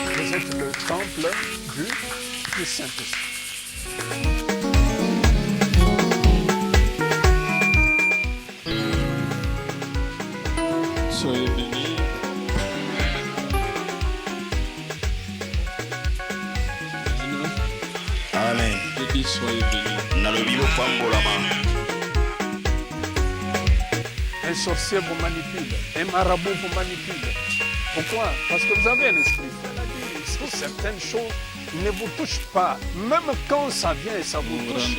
Vous êtes le temple du Saint-Esprit. Soyez bénis. Amen. Je dis soyez bénis. Nalobi bopambolama. Un sorcier vous manipule, un marabout vous manipule. Pourquoi? Parce que vous avez un esprit frère. Certaines choses ne vous touchent pas. Même quand ça vient et ça vous touche,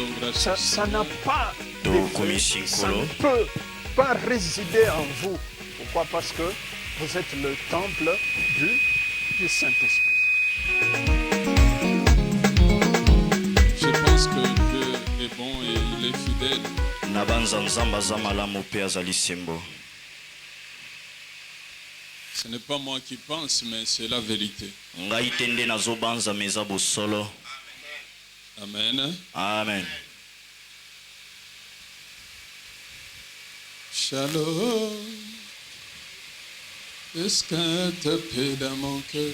ça n'a pas d'effet. Ça ne peut pas résider en vous. Pourquoi? Parce que vous êtes le temple du Saint-Esprit. Je pense que Dieu est bon et il est fidèle. Nabanza nzamba za malamu pe azali sembo. Ce n'est pas moi qui pense, mais c'est la vérité. Ngai tende nazobanza meza bosolo. Amen. Amen. Shalom. Est-ce qu'un tapé dans mon cœur,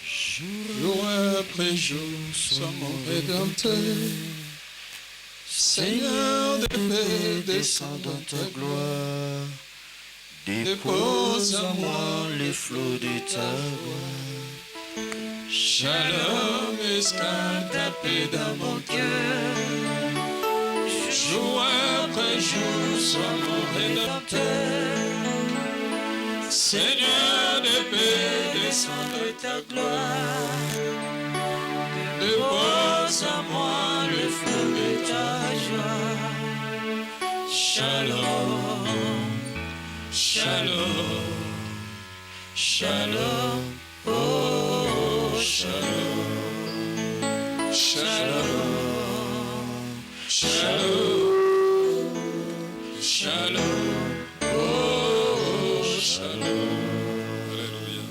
jour après jour, soit mon Rédempteur. Seigneur de paix, descends dans ta gloire. Dépose en moi les flots de ta voix. Shalom, est-ce qu'un tapé dans mon cœur, jour après jour, soit mon Rédempteur. Seigneur de paix, descends de ta gloire. Dépose en moi le flot de ta joie. Shalom, shalom, shalom, oh shalom, shalom, shalom, shalom, oh shalom. Alléluia.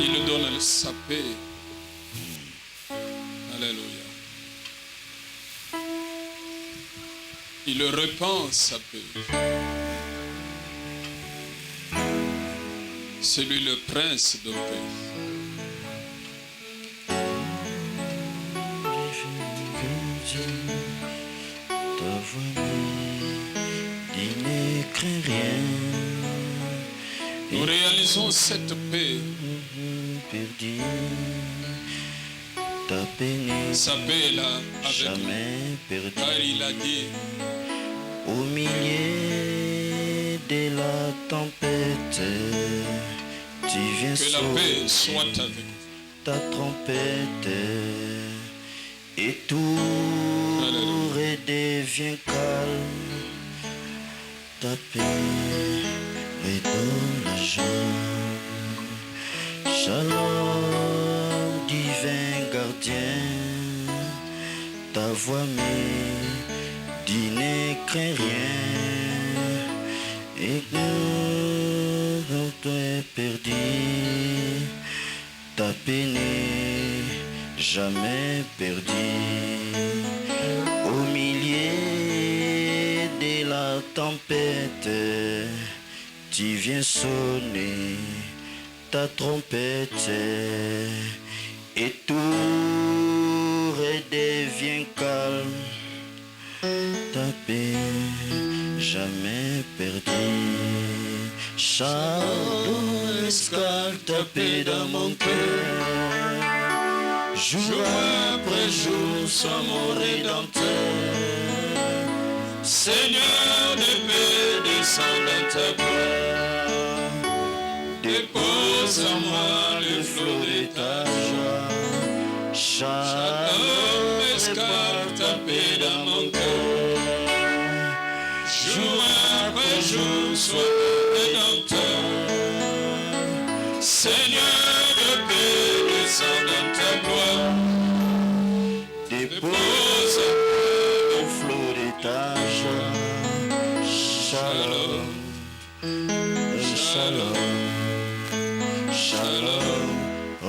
Il nous donne sa paix. Alléluia. Il répand sa paix. C'est lui le prince de paix. Ta voix dit ne crains rien. Nous réalisons cette paix. Perdu. Ta peine Sa paix est là avec nous. jamais perdu. Car il a dit, Au milieu de la tempête, tu viens que la paix soit sonner avec vous. ta trompette et tout Alléluia. redevient calme. Ta paix redonne la joie. Shalom, divin gardien, ta voix me dit ne crains rien. Et quand tu es perdu, ta peine n'est jamais perdue. Au milieu de la tempête, tu viens sonner ta trompette et tout redevient calme. Ta paix jamais perdue. Shalom, escale ta paix dans mon cœur. Jour après jour, sois mon Rédempteur. Seigneur de paix, descends dans ta gloire. Dépose en moi le flot de ta joie. Shalom, escale ta paix dans mon cœur. Jour après jour, sois Rédempteur. Seigneur de paix, descends dans ta gloire. Dépose le flot de ta joie. Shalom, shalom, shalom, oh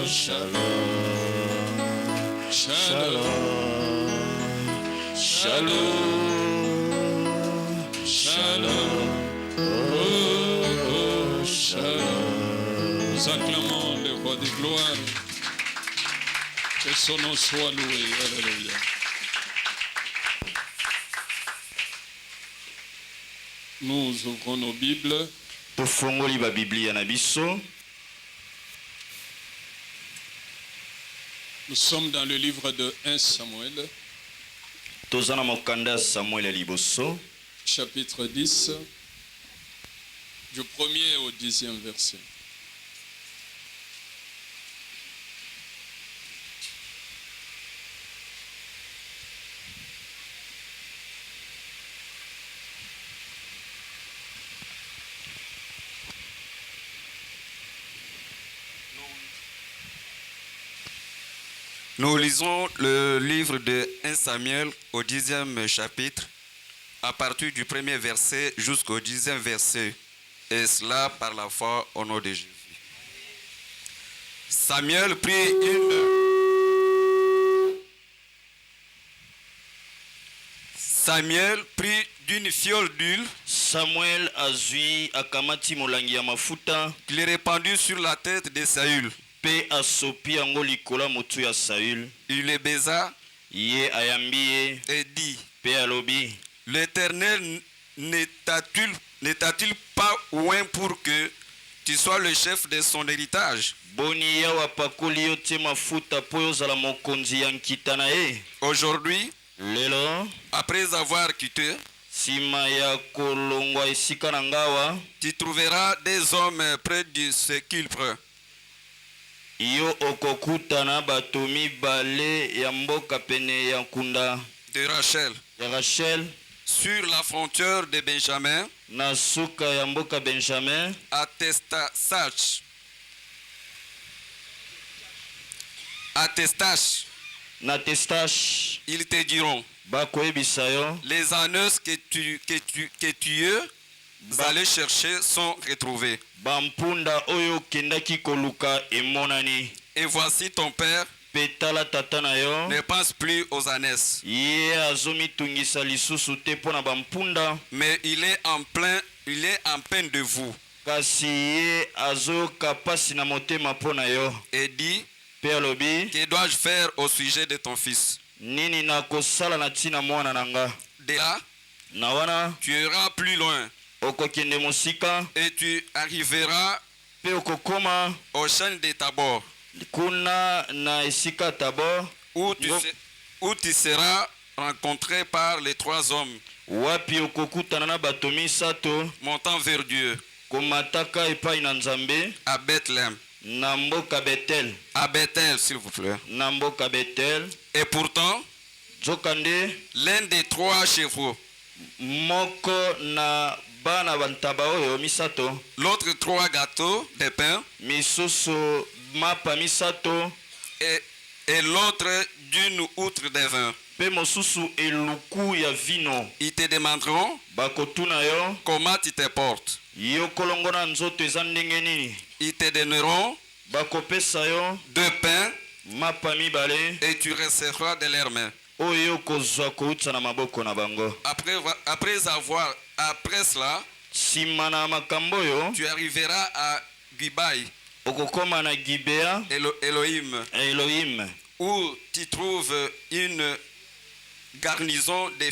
shalom, shalom, Shalom, shalom, oh, shalom. Nous acclamons le roi de gloire. Que son nom soit loué. Alléluia. Nous ouvrons nos Bibles. Tofongoli ba Biblia na biso. Nous sommes dans le livre de 1 Samuel, Tozana mokanda Samuel liboso. chapitre 10, du 1er au 10e verset. Nous lisons le livre de 1 Samuel au 10e chapitre, à partir du premier verset jusqu'au 10e verset, et cela par la foi au nom de Jésus. Samuel prit d'une fiole d'huile Samuel azui akamati molangi ya mafuta qu'il répandit sur la tête de Saül. pe asopi yango likola motu ya Saül. Il le baisa Ye ayambi ye et dit, pe alobi, l'Éternel ne t'a-t-il pas oint pour que tu sois le chef de son héritage? boni yawa pakoli yo te mafuta po yozala mokonzi ya nkita na ye. Aujourd'hui, Lelo après avoir quitté, nsima ya kolongwa esika na ngawa, tu trouveras des hommes près du sépulcre yo okokutana bato mibale ya mboka pene ya nkunda de Rachel, ya Rachel sur la frontière de Benjamin, na suka ya mboka Benjamin, à Testache. na Testache. Ils te diront, Bakoyebisa yo les âneuses que tu allais chercher sont retrouvées. bampunda oyo kendaki koluka emonani. Et voici ton père Pe tala tata na yo ne pense plus aux ânesses, ye azomitungisa lisusu te mpo na bampunda, mais il est en peine de vous. kasi ye azoyoka pasi na motema mpo na yo. Et dit, Pe alobi, que dois-je faire au sujet de ton fils? nini nakosala na ntina mwana na nga? De là, Na wana tu iras plus loin okokende mosika et tu arriveras pe okokoma au champ de Tabor, kuna na esika Tabor, où tu seras rencontré par les 3 hommes wapi okokutana na bato misato montant vers Dieu komataka epai na Nzambe à Bethléem. na mboka Betel. À Bethel, s'il vous plaît. Na mboka Betel. Et pourtant, Zokande l'un des 3 chevaux, moko na bana bantaba oyo misato, l'autre 3 gâteaux de pain misusu mapa misato, et l'autre d'une outre de vin. pe mosusu eluku ya vino. Ils te demanderont Bakotuna yo, comment tu te portes. yo kolongo na nzoto eza ndenge nini? Ils te donneront Bakopesa yo 2 pains mapa mibale et tu recevras de leurs mains. oyo kozwa koutsa na maboko na bango. Après cela, Sima na makambo oyo, tu arriveras à Gibai, okokoma na Gibea Elohim, où tu trouves une garnison des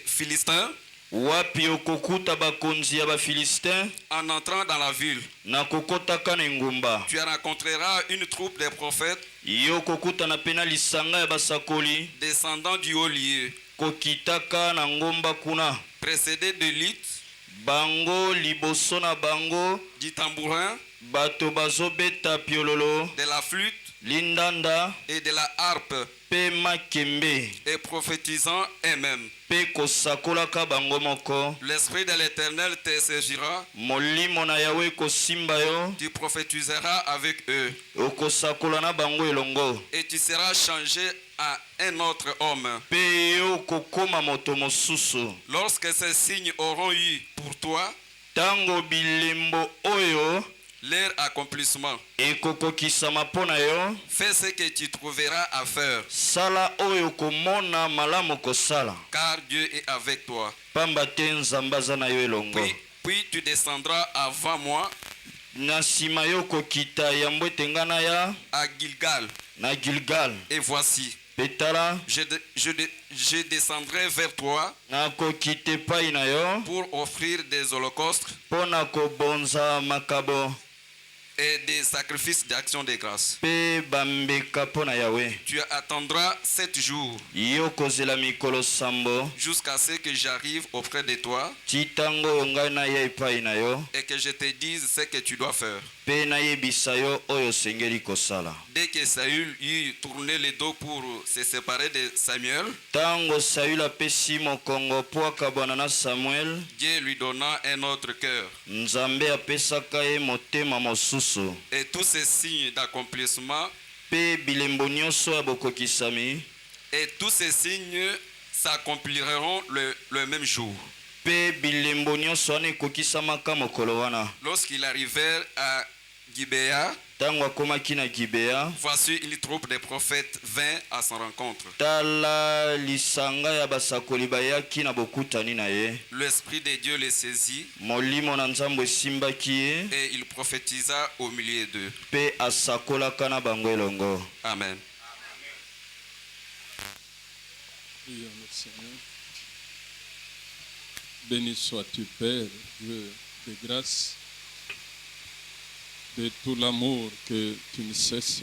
Philistins. wapi okokuta bakonzi ya bafilistin. En entrant dans la ville, Na kokotaka na ngumba, tu rencontreras une troupe de prophètes yo kokutana pena lisanga ya basakoli descendant du haut lieu, kokitaka na ngomba kuna. précédés de lutte, Bango liboso na bango du tambourin, bato bazobeta piololo, de la flûte lindanda et de la harpe, pe makembe, et prophétisant eux-mêmes. pe kosakolaka bango moko. L'Esprit de l'Éternel te saisira, Molimo na Yawe kosimba yo, tu prophétiseras avec eux, okosakola na bango elongo, et tu seras changé à un autre homme. pe yo kokoma moto mosusu. Lorsque ces signes auront eu pour toi, Tango bilembo oyo leur accomplissement. ekokokisama mpo na yo. Fais ce que tu trouveras à faire, Sala oyo komona malamu kosala. car Dieu est avec toi. Pamba te nzambe aza na yo elongo. Puis tu descendras avant moi Na nsima yo kokita yambo ete nga na ya à Gilgal. na Gilgal. Et voici, Petala je descendrai vers toi nakokita epai na yo pour offrir des holocaustes mpo na kobonza makabo et des sacrifices d'action de grâce. mpe bambeka mpo na Yawe. Tu attendras 7 jours Yo kozela mikolo sambo jusqu'à ce que j'arrive auprès de toi ti ntango oyo ngai naya epai na yo et que je te dise ce que tu dois faire. mpe nayebisa yo oyo osengeli kosala. Dès que Saül eut tourné le dos pour se séparer de Samuel, Ntango Saül apesi mokongo mpo akabwana na Samuel, Dieu lui donna un autre cœur. Nzambe apesaka ye motema mosusu. Et tous ces signes d'accomplissement, Mpe bilembo nyonso ya bokokisami, et tous ces signes s'accompliront le même jour. mpe bilembo nyonso wana ekokisamaka mokolo wana. Lorsqu'ils arrivèrent à Gibea, Ntango akomaki na Gibea, voici une troupe de prophètes vint à son rencontre. tala lisanga ya basakoli bayaki na bokutani na ye. L'Esprit de Dieu les saisit Molimo na Nzambe esimbaki ye, et il prophétisa au milieu d'eux. mpe asakolaka na bango elongo. Amen. Prions le Seigneur. Béni sois-tu, Père, Dieu de grâce, de tout l'amour que tu ne cesses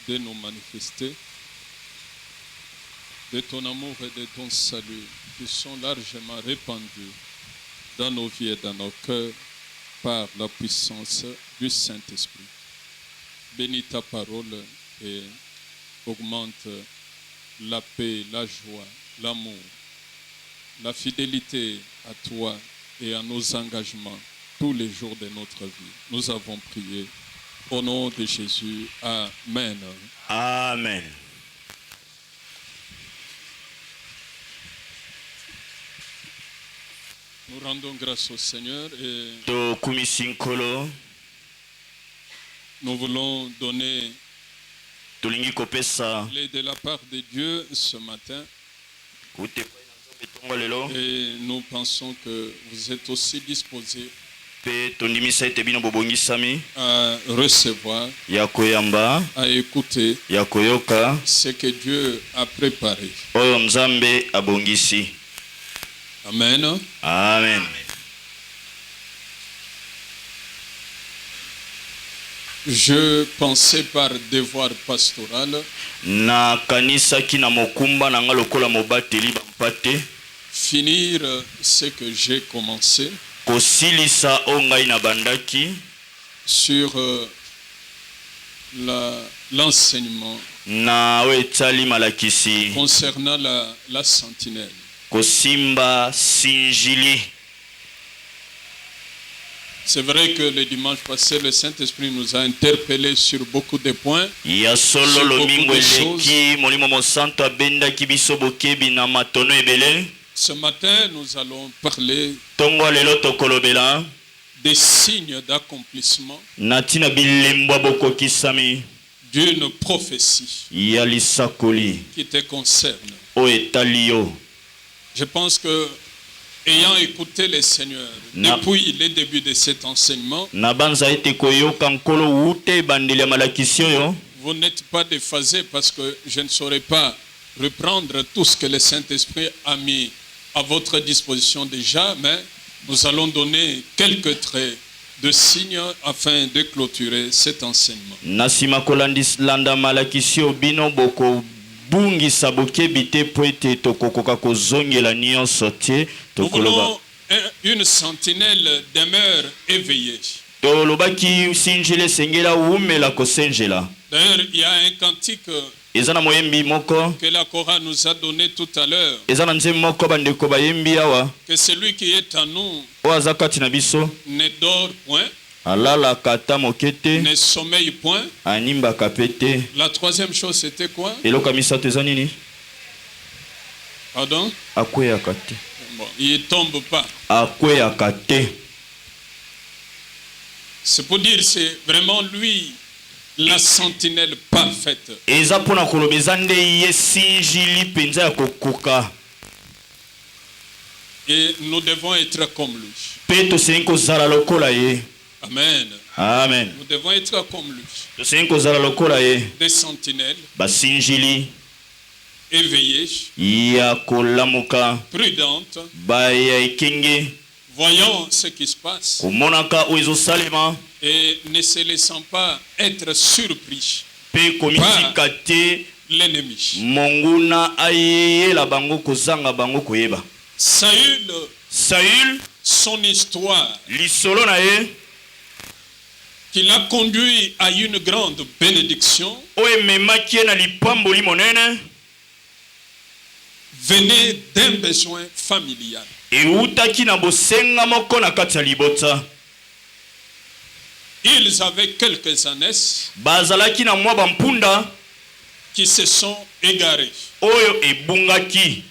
de nous manifester, de ton amour et de ton salut qui sont largement répandus dans nos vies et dans nos cœurs par la puissance du Saint-Esprit. Bénis ta parole et augmente la paix, la joie, l'amour, la fidélité à toi et à nos engagements tous les jours de notre vie. Nous avons prié au nom de Jésus. Amen. Amen. Nous rendons grâce au Seigneur et Tokumisi nkolo, nous voulons donner tolingi kopesa l'aide de la part de Dieu ce matin. kutepai na Nzambe tongo lelo, Et nous pensons que vous êtes aussi disposés mpe tondimisa ete bino bobongisami à recevoir, ya koyamba, à écouter ya koyoka ce que Dieu a préparé. oyo Nzambe abongisi. Amen. Amen. Je pensais par devoir pastoral Na kanisa kina mokumba na nga lokola mobateli bampate finir ce que j'ai commencé kosilisa o ngai na bandaki sur l'enseignement na oyo etali malakisi concernant la sentinelle. kosimba sinjili. C'est vrai que le dimanche passé, le Saint-Esprit nous a interpellés sur beaucoup de points. Ya solo Sur lomingo beaucoup de eleki molimo mosanto abendaki biso bokebi na matono ebele. Ce matin, nous allons parler Tongo lelo tokolobela des signes d'accomplissement na tina bilembo bokokisami d'une prophétie ya lisakoli qui te concerne. o etali yo. Je pense que, ayant écouté le Seigneur depuis le début de cet enseignement, Na banza ete koyoka nkolo wute bandeli ya malakisi oyo, vous n'êtes pas déphasé parce que je ne saurais pas reprendre tout ce que le Saint-Esprit a mis à votre disposition déjà, mais nous allons donner quelques traits de signes afin de clôturer cet enseignement. nasima kolandilanda malakisi oyo bino boko bungisa bokebi te po ete tokokoka kozongela nyonso te Nous tokoloba. voulons une sentinelle demeure éveillée. Tolobaki sinjile sengela umela kosenjela. D'ailleurs, il y a un cantique Eza na moyembi moko, que la Korah nous a donné tout à l'heure, eza na nzembo moko bandeko bayembi awa, que celui qui est en nous oyo aza kati na biso ne dort point, alalaka ata moke te, ne sommeille point. animbaka pe te. La troisième chose, c'était quoi? Eloko ya misato eza nini? Pardon? Akweyaka te. Bon, il ne tombe pas. Akweyaka te. C'est pour dire c'est vraiment lui la sentinelle parfaite. eza pona koloba eza nde ye sinjili penza ya kokoka Et nous devons être comme lui. pe tosengi kozala lokola ye. Amen. Amen. Nous devons être comme lui. tosengi kozala lokola ye Des sentinelles basinjili éveillées, ya kolamuka prudentes, baya ekenge voyant ce qui se passe komonaka oyo ezosalema et ne se laissant pas être surpris pe komitika te l'ennemi. monguna ayeyela bango kozanga bango koyeba. Saül, son histoire, lisolo na ye qui l'a conduit à une grande bénédiction, oyo ememaki ye na lipamboli monene venait d'un besoin familial. eutaki na bosenga moko na kati ya libota. Ils avaient quelques ânesses bazalaki na mwa bampunda qui se sont égarés. oyo ebungaki.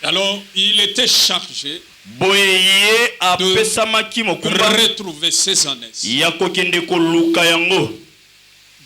Alors, il était chargé boye ye apesamaki de mokumba retrouver ses ânesses. ya kokende koluka yango.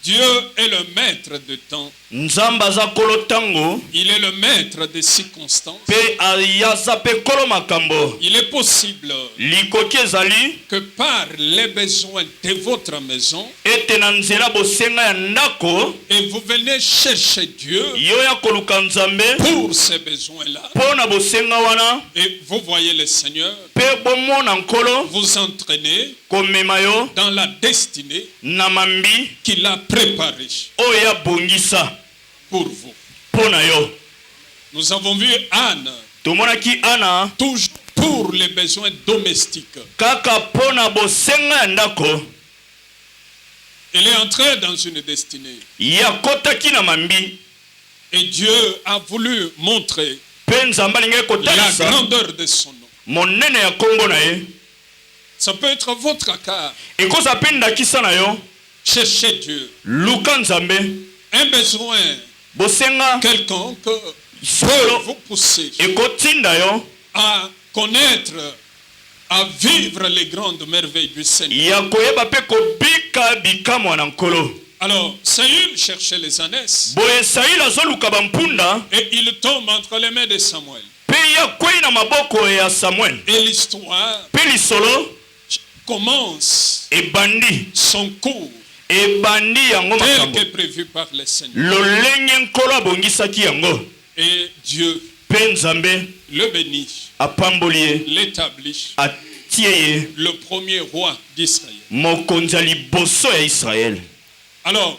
Dieu est le maître de temps. nzambe aza kolo ntango Il est le maître des circonstances. mpe ayaza mpe kolo makambo. Il est possible likoki ezali que par les besoins de votre maison, ete na nzela bosenga ya ndako et vous venez chercher Dieu yo ya koluka nzambe pour ces besoins-là, mpo na bosenga wana et vous voyez le Seigneur mpe bomona nkolo vous entraîner komema yo dans la destinée na mambi qu'il a préparée oyo abongisa pour vous. mpo na yo. Nous avons vu Anne, tomonaki ana toujours pour les besoins domestiques. kaka mpo na bosenga ya ndako Elle est entrée dans une destinée. yakotaki na mambi Et Dieu a voulu montrer mpe nzambe alingi la kotalisa grandeur de son nom. monene ya kombo na ye. Ça peut être votre cas. ekoza mpe ndakisa na yo Cherchez Dieu. luka nzambe. Un besoin bosenga quelconque peut solo vous pousser ekotinda yo à connaître, à vivre les grandes merveilles du Seigneur. ya koyeba mpe kobika bikamwa na nkolo. Alors, Saül cherchait les ânesses boye saili azoluka bampunda et il tombe entre les mains de Samuel. mpe ye akwei na maboko ya samuel. Et l'histoire mpe lisolo commence ebandi son cours ebandi yango tel makambo que prévu par le Seigneur. lolenge nkolo abongisaki yango. Et Dieu mpe nzambe le bénit, apamboli ye l'établit, atie ye le premier roi d'Israël. mokonzi ya liboso ya israele. Alors,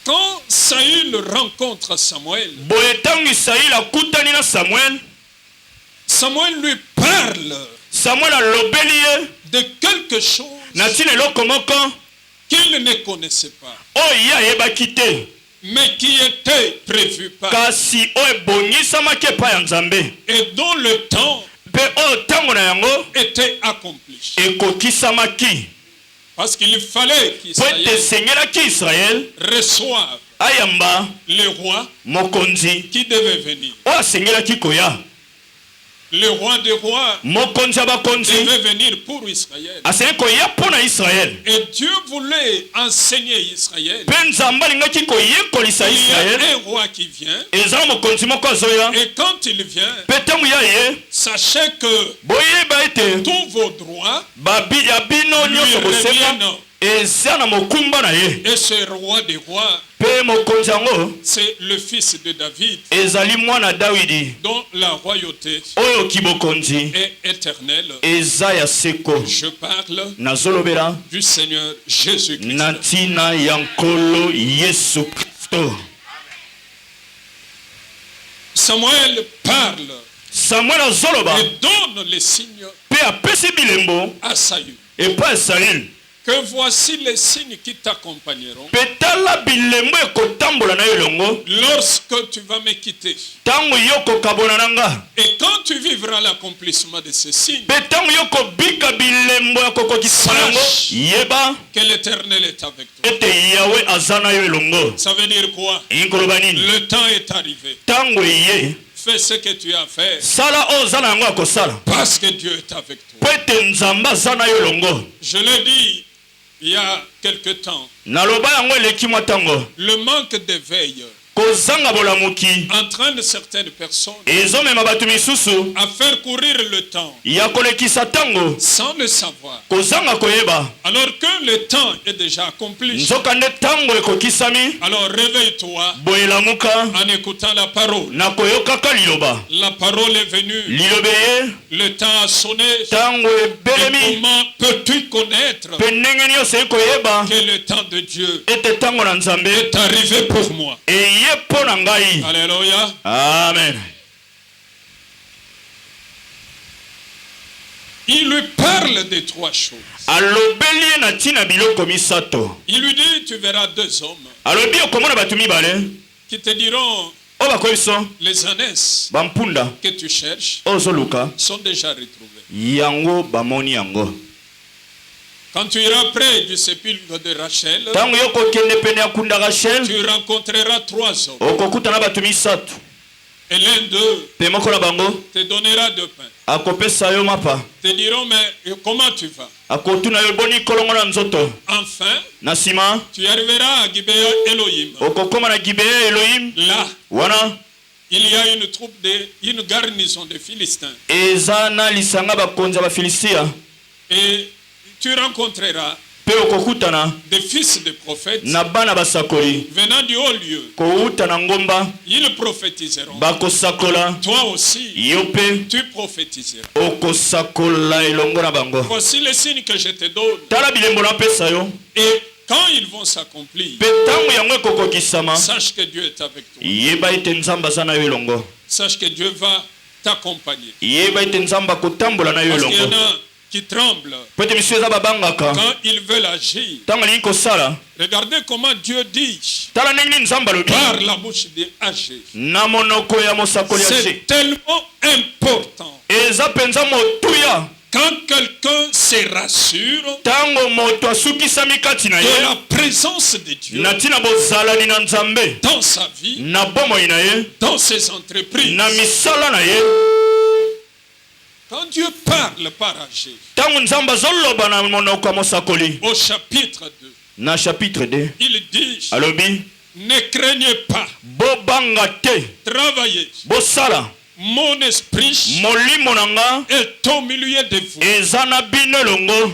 quand Saül rencontre Samuel, boye ntango isaili akutani na samuel, Samuel lui parle samuel alobeli ye de quelque chose na ntina eloko moko qu'il ne connaissait pas, oyo ye ayebaki te mais qui était prévu par kasi oyo ebongisamaki epai ya nzambe et dont le temps mpe oyo ntango na yango était accompli. ekokisamaki Parce qu'il fallait po ete qu'Israël esengelaki israele reçoive ayamba le roi mokonzi qui devait venir. oyo asengelaki koya. Le roi des rois mokonzi ya bakonzi devait venir pour Israël. asengi koya mpo na israele. Et Dieu voulait enseigner Israël. mpe nzambe alingaki koyekolisa Il y a israele un roi qui vient. eza na mokonzi moko azoya. Et quand il vient, mpe ntango ya ye sachez que boyeba ete tous vos droits ya bino lui nyonso bosenga reviennent. eza na mokumba na ye. Et ce roi des rois, mpe mokonzi yango c'est le fils de David, ezali mwana dawidi dont la royauté oyo kibokonzi est éternelle. eza ya seko. Je parle nazolobela du Seigneur Jésus-Christ. na ntina ya nkolo yesu kristo. Samuel parle samuel azoloba et donne les signes mpe apesi bilembo à Saül. epai ya saül. Que voici les signes qui t'accompagneront mpe tala bilembo ekotambola na yo elongo lorsque tu vas me quitter. ntango yo kokabona na nga. Et quand tu vivras l'accomplissement de ces signes, mpe ntango yo kobika bilembo ya kokokisa yango yeba que l'Éternel est avec toi. ete yawe aza na yo elongo. Ça veut dire quoi? eyi koloba nini? Le temps est arrivé. ntango eye Fais ce que tu as fait. Sala ozana yango akosala. Parce que Dieu est avec toi. Po ete nzambe zana yo longo. Je l'ai dit il y a quelque temps. Naloba yango eleki mwa tango. Le manque d'éveil Kozanga bolamuki. entraîne certaines personnes Ezomema batu misusu. à faire courir le temps Ya kolekisa tango. sans le savoir. Kozanga koyeba. Alors que le temps est déjà accompli. Nzoka nde tango ekokisami. Alors réveille-toi Boyelamuka. en écoutant la parole. Na koyokaka liloba. La parole est venue. Lilobeye. Le temps a sonné. Tango Et ebelemi. comment peux-tu connaître Pe ndenge nyonso ekoyeba. que le temps de Dieu Ete tango na nzambe. est arrivé pour moi? Eye mpo na ngai. Alléluia. Amen. Il lui parle de trois choses. Alobeli ye na ntina biloko misato. Il lui dit, tu verras deux hommes Alobi okomona bato mibale. qui te diront, Oyo bakoyi biso les ânesses bampunda que tu cherches oyo ozoluka sont déjà retrouvées. yango bamoni yango. Quand tu iras près du sépulcre de Rachel, Ntango yo kokende pene ya kunda Rachel, tu rencontreras trois hommes. okokutana bato misato. Et l'un d'eux Pe moko na bango te donnera deux pains. akopesa yo mapa. Te diront, mais comment tu vas? Akotuna yo boni kolongo na nzoto. Enfin, Na nsima tu arriveras à Gibea Elohim. okokoma na Gibea Elohim. Là, Wana il y a une garnison de Philistins. eza na lisanga bakonzi ya bafilistia. Et tu rencontreras Pe okokutana des fils de prophètes na bana basakoli venant du haut lieu. kouta na ngomba Ils prophétiseront. bakosakola. Toi aussi, Yo pe tu prophétiseras. okosakola elongo na bango. Voici les signes que je te donne. Tala bilembo napesa yo. Et quand ils vont s'accomplir, Pe ntango yango ekokokisama, sache que Dieu est avec toi. yeba ete nzambe aza na yo elongo. Sache que Dieu va t'accompagner. Yeba ete nzambe akotambola na yo Parce qu'il y en elongo. a qui tremblent Po ete misu eza babangaka quand ils veulent agir. ntango alingi kosala. Regardez comment Dieu dit Tala ndenge nini nzambe alobi par la bouche des âgés. na monoko ya mosakoli age. C'est tellement important. Eza mpenza motuya Quand quelqu'un se rassure ntango moto asukisami kati na de ye la présence de Dieu na ntina bozalani na nzambe dans sa vie, na bomoi na ye dans ses entreprises, na misala na ye. quand Dieu parle par âgé, Ntango nzambe azoloba na monoko ya mosakoli au chapitre 2, na chapitre 2 il dit, alobi ne craignez pas, bobanga te, travaillez. bosala. Mon esprit Molimo na nga est au milieu de vous. eza na bino elongo.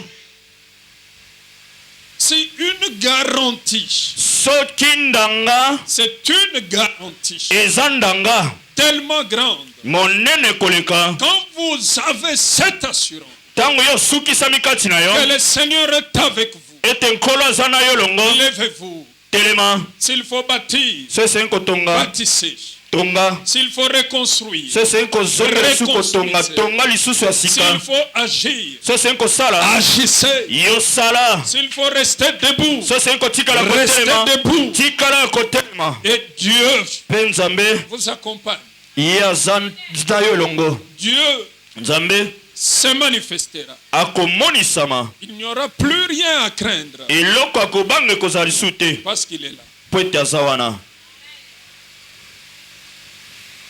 C'est une garantie. Soki ndanga C'est une garantie eza ndanga tellement grande. monene koleka. Quand vous avez cette assurance Ntango yo sukisami kati na que yo le Seigneur est avec vous, ete nkolo aza na yo elongo, levez-vous. telema. S'il faut bâtir, So esengi kotonga bâtissez. tonga. S'il faut reconstruire, So esengi kozonga lisusu kotonga tonga lisusu ya sika. s'il faut agir, So esengi kosala agissez. yo sala. S'il faut rester debout, So esengi kotikala restez kotelema debout. tikala ya kotelema. Et Dieu Mpe nzambe vous accompagne. ye aza na yo elongo. Dieu Nzambe se manifestera. akomonisama. Il n'y aura plus rien à craindre Eloko akobanga ekozala lisusu te parce qu'il est là. po ete aza wana.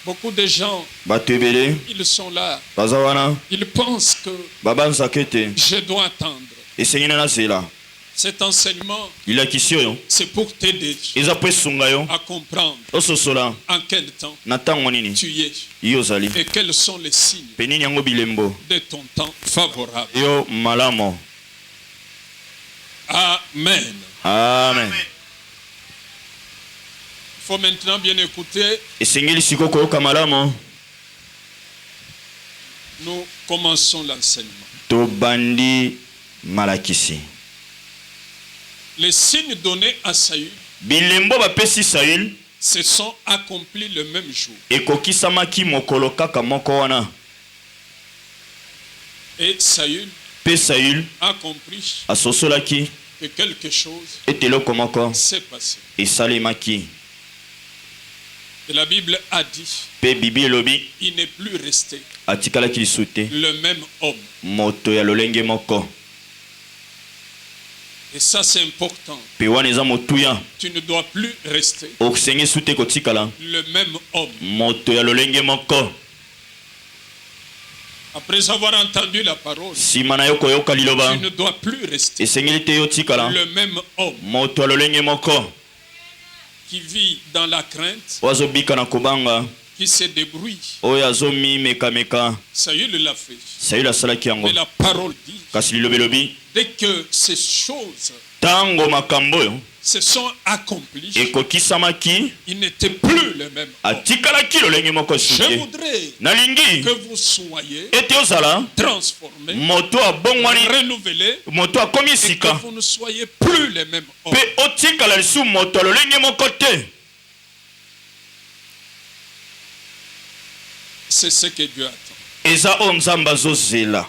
Beaucoup de gens, Bato ebele ils sont là. baza wana Ils pensent que babanzaka ete je dois attendre. esengi na nazela. Cet enseignement, Ilakisi oyo c'est pour t'aider eza po esunga yo à comprendre ososola en quel temps na ntango nini tu y es yo ozali et quels sont les signes mpe nini yango bilembo de ton temps favorable. yo malamu. Amen. Amen. Il faut maintenant bien écouter. Esengeli siko koyoka malamu. Nous commençons l'enseignement. Tobandi malakisi. Les signes donnés à Saül Bilembo bapesi Saül se sont accomplis le même jour. ekokisamaki mokolo kaka moko wana. Et Saül Pe Saül a compris asosolaki que quelque chose ete eloko moko s'est passé. esalemaki. Et la Bible a dit, Pe Bible elobi il n'est plus resté atikalaki lisusu te le même homme. moto ya lolenge moko. Et ça c'est important. Pe wana eza motuya. Tu ne dois plus rester Oksengi sute kotikala. le même homme. Moto ya lolenge moko. Après avoir entendu la parole, Sima na yo koyoka liloba. tu ne dois plus rester Esengeli te yo tikala. le même homme Moto ya lolenge moko. qui vit dans la crainte, Wazo bika na kobanga. qui se débrouille. Oyo azomi meka. Saül l'a fait. Saül asalaki yango. Mais la parole dit, Kasi lilobelobi. dès que ces choses Tango makambo yo. se sont accomplies, Ekokisamaki. il n'était plus le même homme. Atikalaki lolenge moko Je suke. voudrais Nalingi. que vous soyez Ete ozala. transformés, Moto abongwani. renouvelés, Moto akomi et que sika. vous ne soyez plus les mêmes hommes. Pe otikala lisu moto ya lolenge moko te. C'est ce que Dieu attend. Eza o nzambe azozela.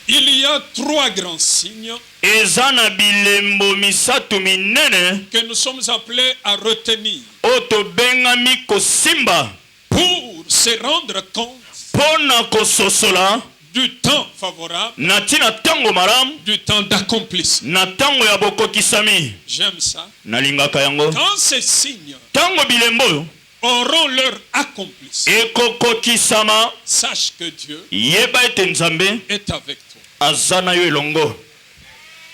Il y a 3 grands signes Eza na bilembo misato minene. que nous sommes appelés à retenir O tobengami kosimba. pour se rendre compte Pona kososola. du temps favorable, Na tina tango malamu. du temps d'accomplissement. Na tango ya bokokisami. J'aime ça. Nalingaka yango. Quand ces signes Tango bilembo auront leur accomplissement, ekokokisama. sache que Dieu Yeba ete nzambe est avec toi. aza na yo elongo.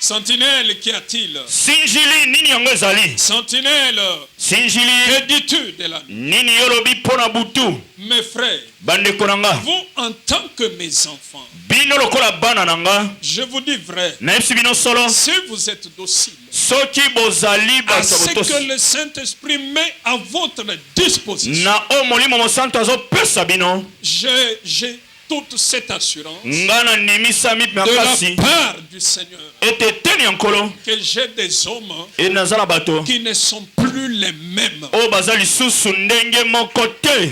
Sentinelle, qu'y a-t-il? Sinjili nini yango ezali? Sentinelle, Sinjili que dis-tu de la nuit? nini yolobi pona butu? Mes frères, Bandeko nanga. vous en tant que mes enfants, Bino lokola bana nanga. je vous dis vrai, Nayebisi bino solo. si vous êtes docile Soki bozali à bato ce botosi. que le Saint-Esprit met à votre disposition, Na o molimo mosantu azopesa bino. j'ai toute cette assurance Nga na nimisami de la makasi. part du Seigneur Ete teni ya nkolo. que j'ai des hommes E naza na bato. qui ne sont plus les mêmes. O baza lisusu ndenge moko te.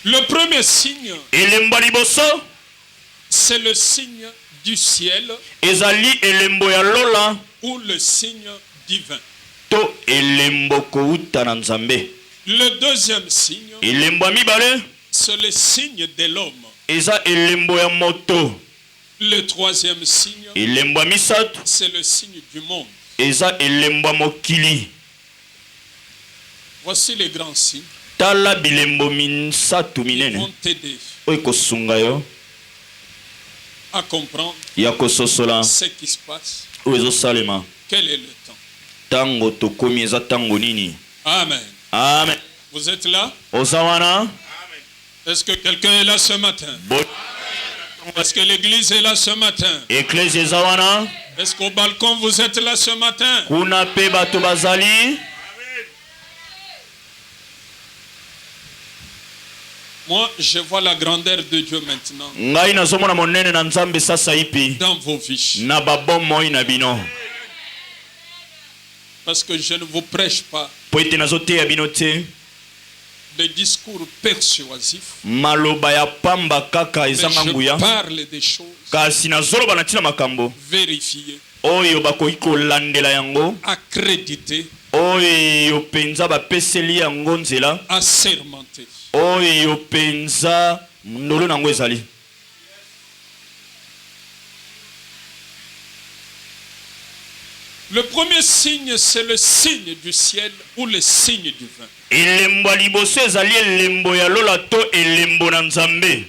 Le premier signe, Elembo ya liboso. c'est le signe du ciel Ezali elembo ya lola. ou le signe divin. To elembo kouta na nzambe. Le deuxième signe, Elembo ya mibale. c'est le signe de l'homme. Eza elembo ya moto. Le troisième signe, Elembo ya misato. c'est le signe du monde. Eza elembo ya mokili. Voici les grands signes Tala bilembo misato qui minene. vont t'aider Oyo kosunga yo. à comprendre Ya kososola. ce qui se passe. Oyo ezosalema. Quel est le temps? Tango tokomi eza tango nini? Amen. Amen. Vous êtes là? Oza wana? Est-ce que quelqu'un est là ce matin? Bo- Est-ce que l'église est là ce matin? Eklesi eza wana? Est-ce qu'au balcon vous êtes là ce matin? Kuna pe bato bazali? Moi, je vois la grandeur de Dieu maintenant Ngai nazomona monene na nzambe sasa ipi? dans vos vies. Na babomoi na bino. Parce que je ne vous prêche pas Po ete nazoteya bino te. des discours persuasifs. Maloba ya pamba kaka Mais ezanga je nguya. parle des choses Kasi nazoloba na tina makambo. vérifiées, Oyo bakoki kolandela yango. accréditées, Oyo penza bapeseli yango nzela. assermentées. Oyo penza ndolo nango ezali. Le premier signe, c'est le signe du ciel ou le signe divin. Elembo ya liboso ezali elembo ya lola to elembo na nzambe.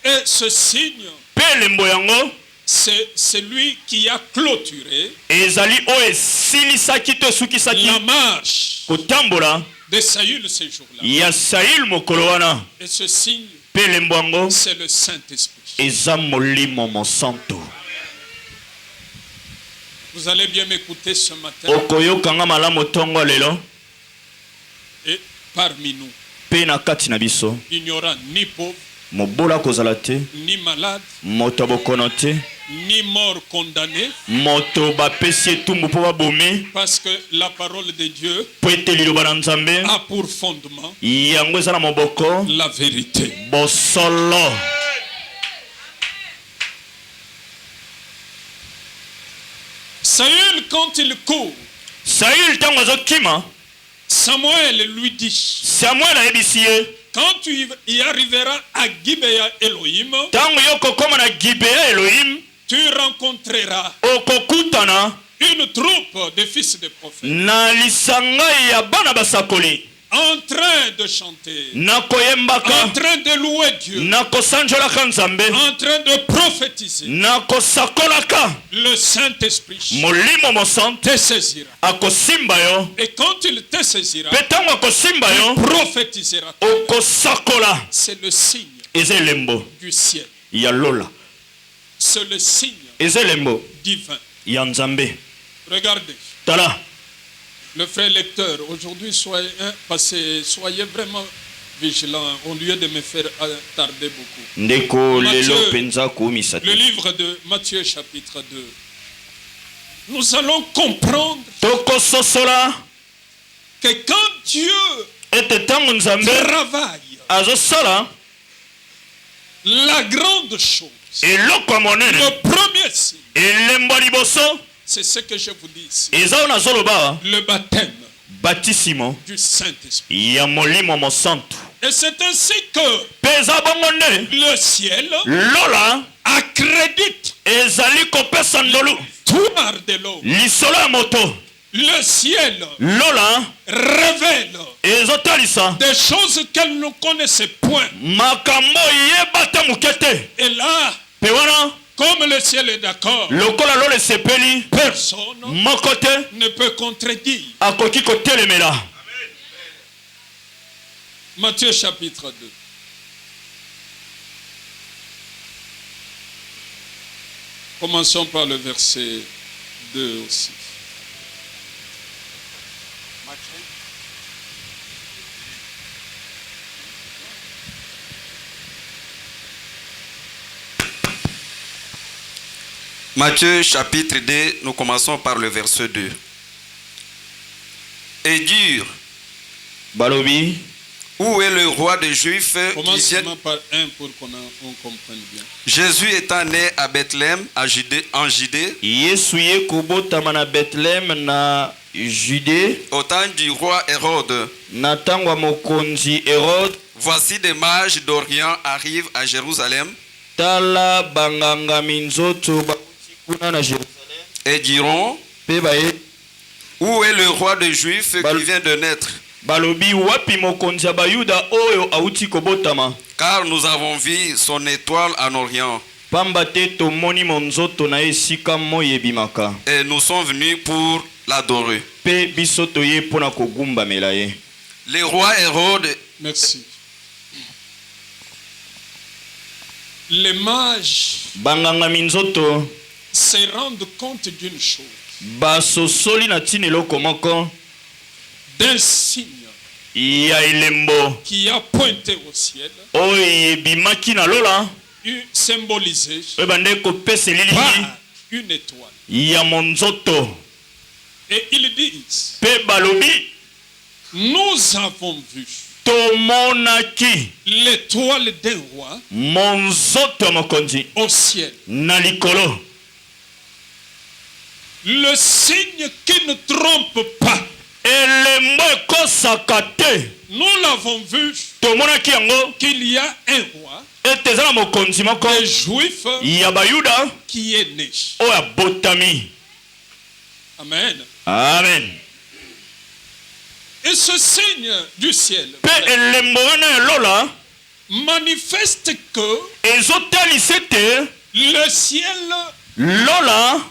Et ce signe, Pe elembo yango c'est celui qui a clôturé ezali oyo esilisaki to esukisaki la marche kotambola de Saül ce jour-là. ya Saül mokolo wana. Et ce signe, Pe elembo yango c'est le Saint-Esprit. eza molimo mosanto. Vous allez bien m'écouter ce matin. Okoyokanga malamu tongo lelo. Et parmi nous, Pe na kati na biso il n'y aura ni pauvre, mobola kozala te, ni malade, moto bokono te, ni mort condamné, moto bapesi etumbu mpo babome. parce que la parole de Dieu Po ete liloba na nzambe a pour fondement yango eza na moboko la vérité. bosolo. Saül, quand il court, Saül ntango azokima, Samuel lui dit, Samuel ayebisi ye, Quand tu y arriveras à Gibea Elohim, ntango yo kokoma na Gibea Elohim, tu rencontreras okokutana une troupe de fils de prophètes na lisanga ya bana basakoli en train de chanter, na koyembaka en train de louer Dieu, na kosanjolaka nzambe en train de prophétiser. na kosakolaka. Le Saint-Esprit Molimo mosantu te saisira. akosimba yo, Et quand il te saisira, mpe ntango akosimba yo prophétisera. okosakola. C'est le signe Eza elembo du ciel. ya lola, C'est le signe eza elembo divin. ya nzambe. Regardez, Tala le frère lecteur, aujourd'hui, soyez vraiment vigilants au lieu de me faire tarder beaucoup. ndeko Matthieu, lelo penza koumisa Le te. livre de Matthieu chapitre 2. Nous allons comprendre tokososola que quand Dieu ete ntango nzambe travaille, azosala la grande chose, eloko ya monene, le premier signe, elembo ya liboso c'est ce que je vous dis ici. eza oyo nazoloba Le baptême batisimo du Saint-Esprit. ya molimo mosantu. Et c'est ainsi que Mpe eza bongo nde le ciel lola accrédite ezali kopesa ndolu tout de l'homme. lisolo ya moto. Le ciel Lola révèle ezotalisa des choses qu'elle ne connaissait point. makambo yeba te moke te. Et là, Mpe wana comme le ciel est d'accord, lokola lola esepeli personne moko te ne peut contredire. akoki kotelemela. Matthieu chapitre 2. Commençons par le verset 2 aussi. Matthieu chapitre 2, nous commençons par le verset 2. Et dire, Balobi, où est le roi des Juifs qui vient... Commençons par 1 pour qu'on comprenne bien. Jésus étant né à Bethléem, en Judée, Yesu ye kobotama na Bethlehem na Judée au temps du roi Hérode. na ntango ya mokonzi Hérode. Voici des mages d'Orient arrivent à Jérusalem Tala banganga minzoto bauti kuna na Jérusalem et diront, mpe baye où est le roi des Juifs Bal- qui vient de naître? balobi wapi mokonzi ya bayuda oyo auti kobotama, Car nous avons vu son étoile en Orient pamba te tomoni monzoto na ye esika moi ebimaka, et nous sommes venus pour l'adorer. mpe biso toye mpo na kogumbamela ye. Le roi Hérode Merci. Les mages Banganga minzoto se rendent compte d'une chose, basosoli na ntina eloko moko d'un signe ya elembo qui a pointé au ciel, oyo ebimaki na lola symbolisé oyo bande kopesa elili par une étoile. ya monzoto. Et ils disent, Mpe balobi nous avons vu tomonaki l'étoile d'un roi monzoto ya mokonzi au ciel. na likolo. Le signe qui ne trompe pas. Elembo ekosaka te. Nous l'avons vu Tomonaki yango qu'il y a un roi ete eza na mokonzi moko des Juifs ya bayuda qui est né. oyo abotami. Amen. Amen. Et ce signe du ciel Mpe elembo wana ya lola manifeste que ezotalisa ete le ciel lola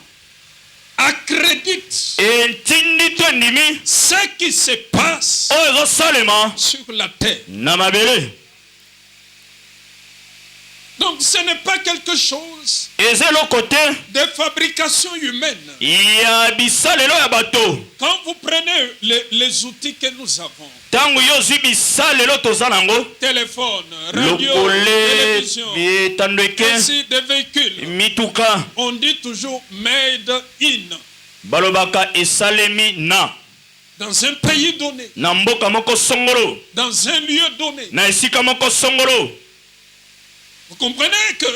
accrédite etindi to endimi ce qui se passe oyo ezosalema sur la terre. na mabele. Donc ce n'est pas quelque chose Eza eloko te de fabrication humaine. ya bisalelo ya bato. Quand vous prenez les outils que nous avons, Ntango yo ozwi bisalelo toza nango, téléphone, radio, lokole télévision, bitandweke ainsi des véhicules, mituka, on dit toujours made in. balobaka esalemi na Dans un pays donné, na mboka moko songolo, dans un lieu donné. na esika moko songolo. Vous comprenez que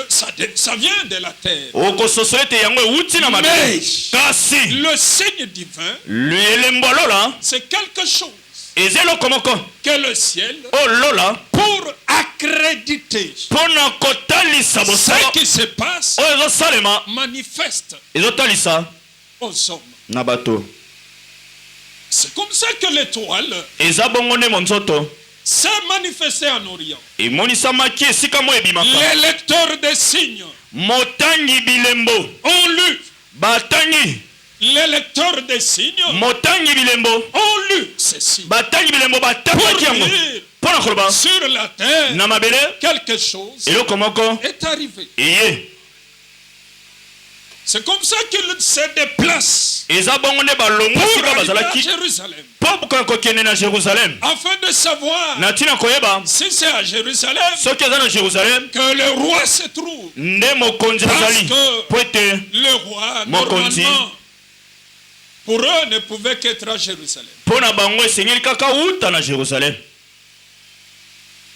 ça vient de la terre. Okososolo ete yango ewuti na mabele. Mais Kasi le signe divin, elembo lola c'est quelque chose eza eloko moko que le ciel, oyo lola pour accréditer mpona kotalisa ce bosala qui se passe oyo ezosalema manifeste ezotalisa aux hommes. na bato. C'est comme ça que l'étoile eza bongo nde monzoto s'est manifestée en Orient. emonisamaki esika mo ebimaka. Les lecteurs des signes motangi bilembo ont lu. batangi. Les lecteurs des signes motangi bilembo ont lu ces signes. batangi bilembo batapaki yango mpona koloba Sur la terre, na mabele quelque chose eloko moko est arrivé. eye. C'est comme ça qu'il se déplace eza bongo nde balongwa pour sika arriver à bazalaki Jérusalem. mpo bokoka kokende na Jérusalem Afin de savoir na ntina koyeba si c'est à Jérusalem soki eza na Jérusalem que le roi se trouve. nde mokonzi Parce azali que po ete le roi, Mokonzi. normalement, pour eux, ne pouvait qu'être à Jérusalem. mpo na bango esengeli kaka uta na Jérusalem.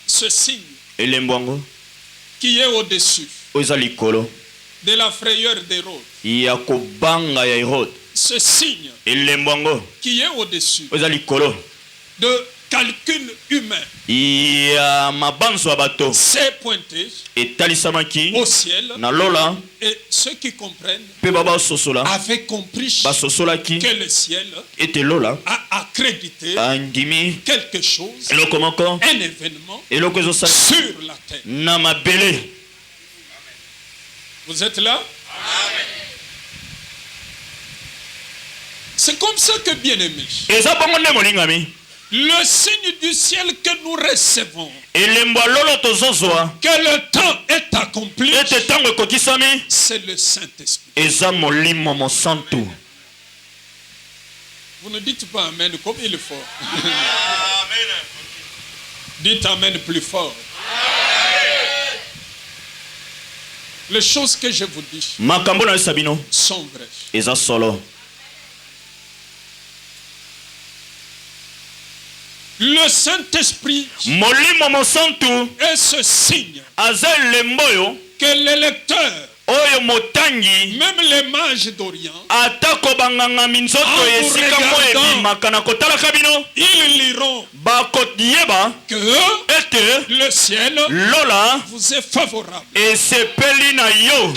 Ce signe elembo yango qui est au-dessus oyo eza likolo de la frayeur d'Hérode. ya kobanga ya Herode. Ce signe elembo yango qui est au-dessus oyo eza likolo de calcul humain ya mabanzo ya bato s'est pointé etalisamaki au ciel. na lola Et ceux qui comprennent mpe basosola avaient compris basosolaki que le ciel ete lola a accrédité andimi quelque chose, eloko moko un événement eloko ezosala sur la terre. na mabele. Vous êtes là? C'est comme ça que, bien aimé, eza bongo nde molingami le signe du ciel que nous recevons, elembo ya lolo tozozwa que le temps est accompli, ete ntango ekokisami c'est le Saint-Esprit. eza molimo mosantu. Vous ne dites pas Amen comme il faut. Dites Amen plus fort. Les choses que je vous dis makambo na yebisa bino sont vraies. eza solo. Le Saint-Esprit molimo mosantu est ce signe aza elembo oyo que les lecteurs, oyo motangi même les mages d'Orient, atako banganga minzoto En vous esika mo regardant, ebimaka na kotalaka bino ils liront bakoyeba que ete le ciel lola vous est favorable. esepeli na yo.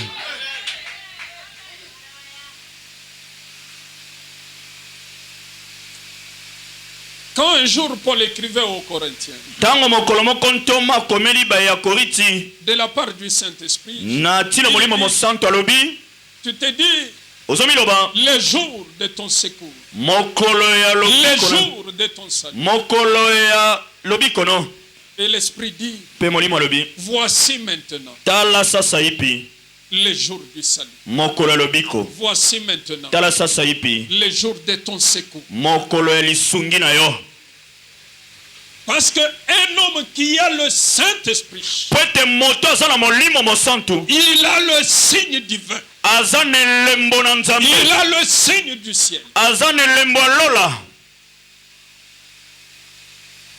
Quand un jour Paul écrivait aux Corinthiens, ntango mokolo moko ntoma akomeli baye ya koriti de la part du Saint-Esprit, na ntina molimo mosantu alobi tu te dis, ozomiloba les jours de ton secours, mokolo ya les lobiko no jours de ton salut. mokolo ya lobiko no Et l'Esprit dit, mpe molimo alobi voici maintenant tala sasa ipi les jours du salut. mokolo ya lobiko Voici maintenant tala sasa ipi les jours de ton secours. mokolo ya lisungi na yo. Parce qu'un homme qui a le Saint-Esprit, po ete moto aza na molimo mosantu il a le signe divin. aza na elembo na nzambe Il a le signe du ciel. aza na elembo ya lola.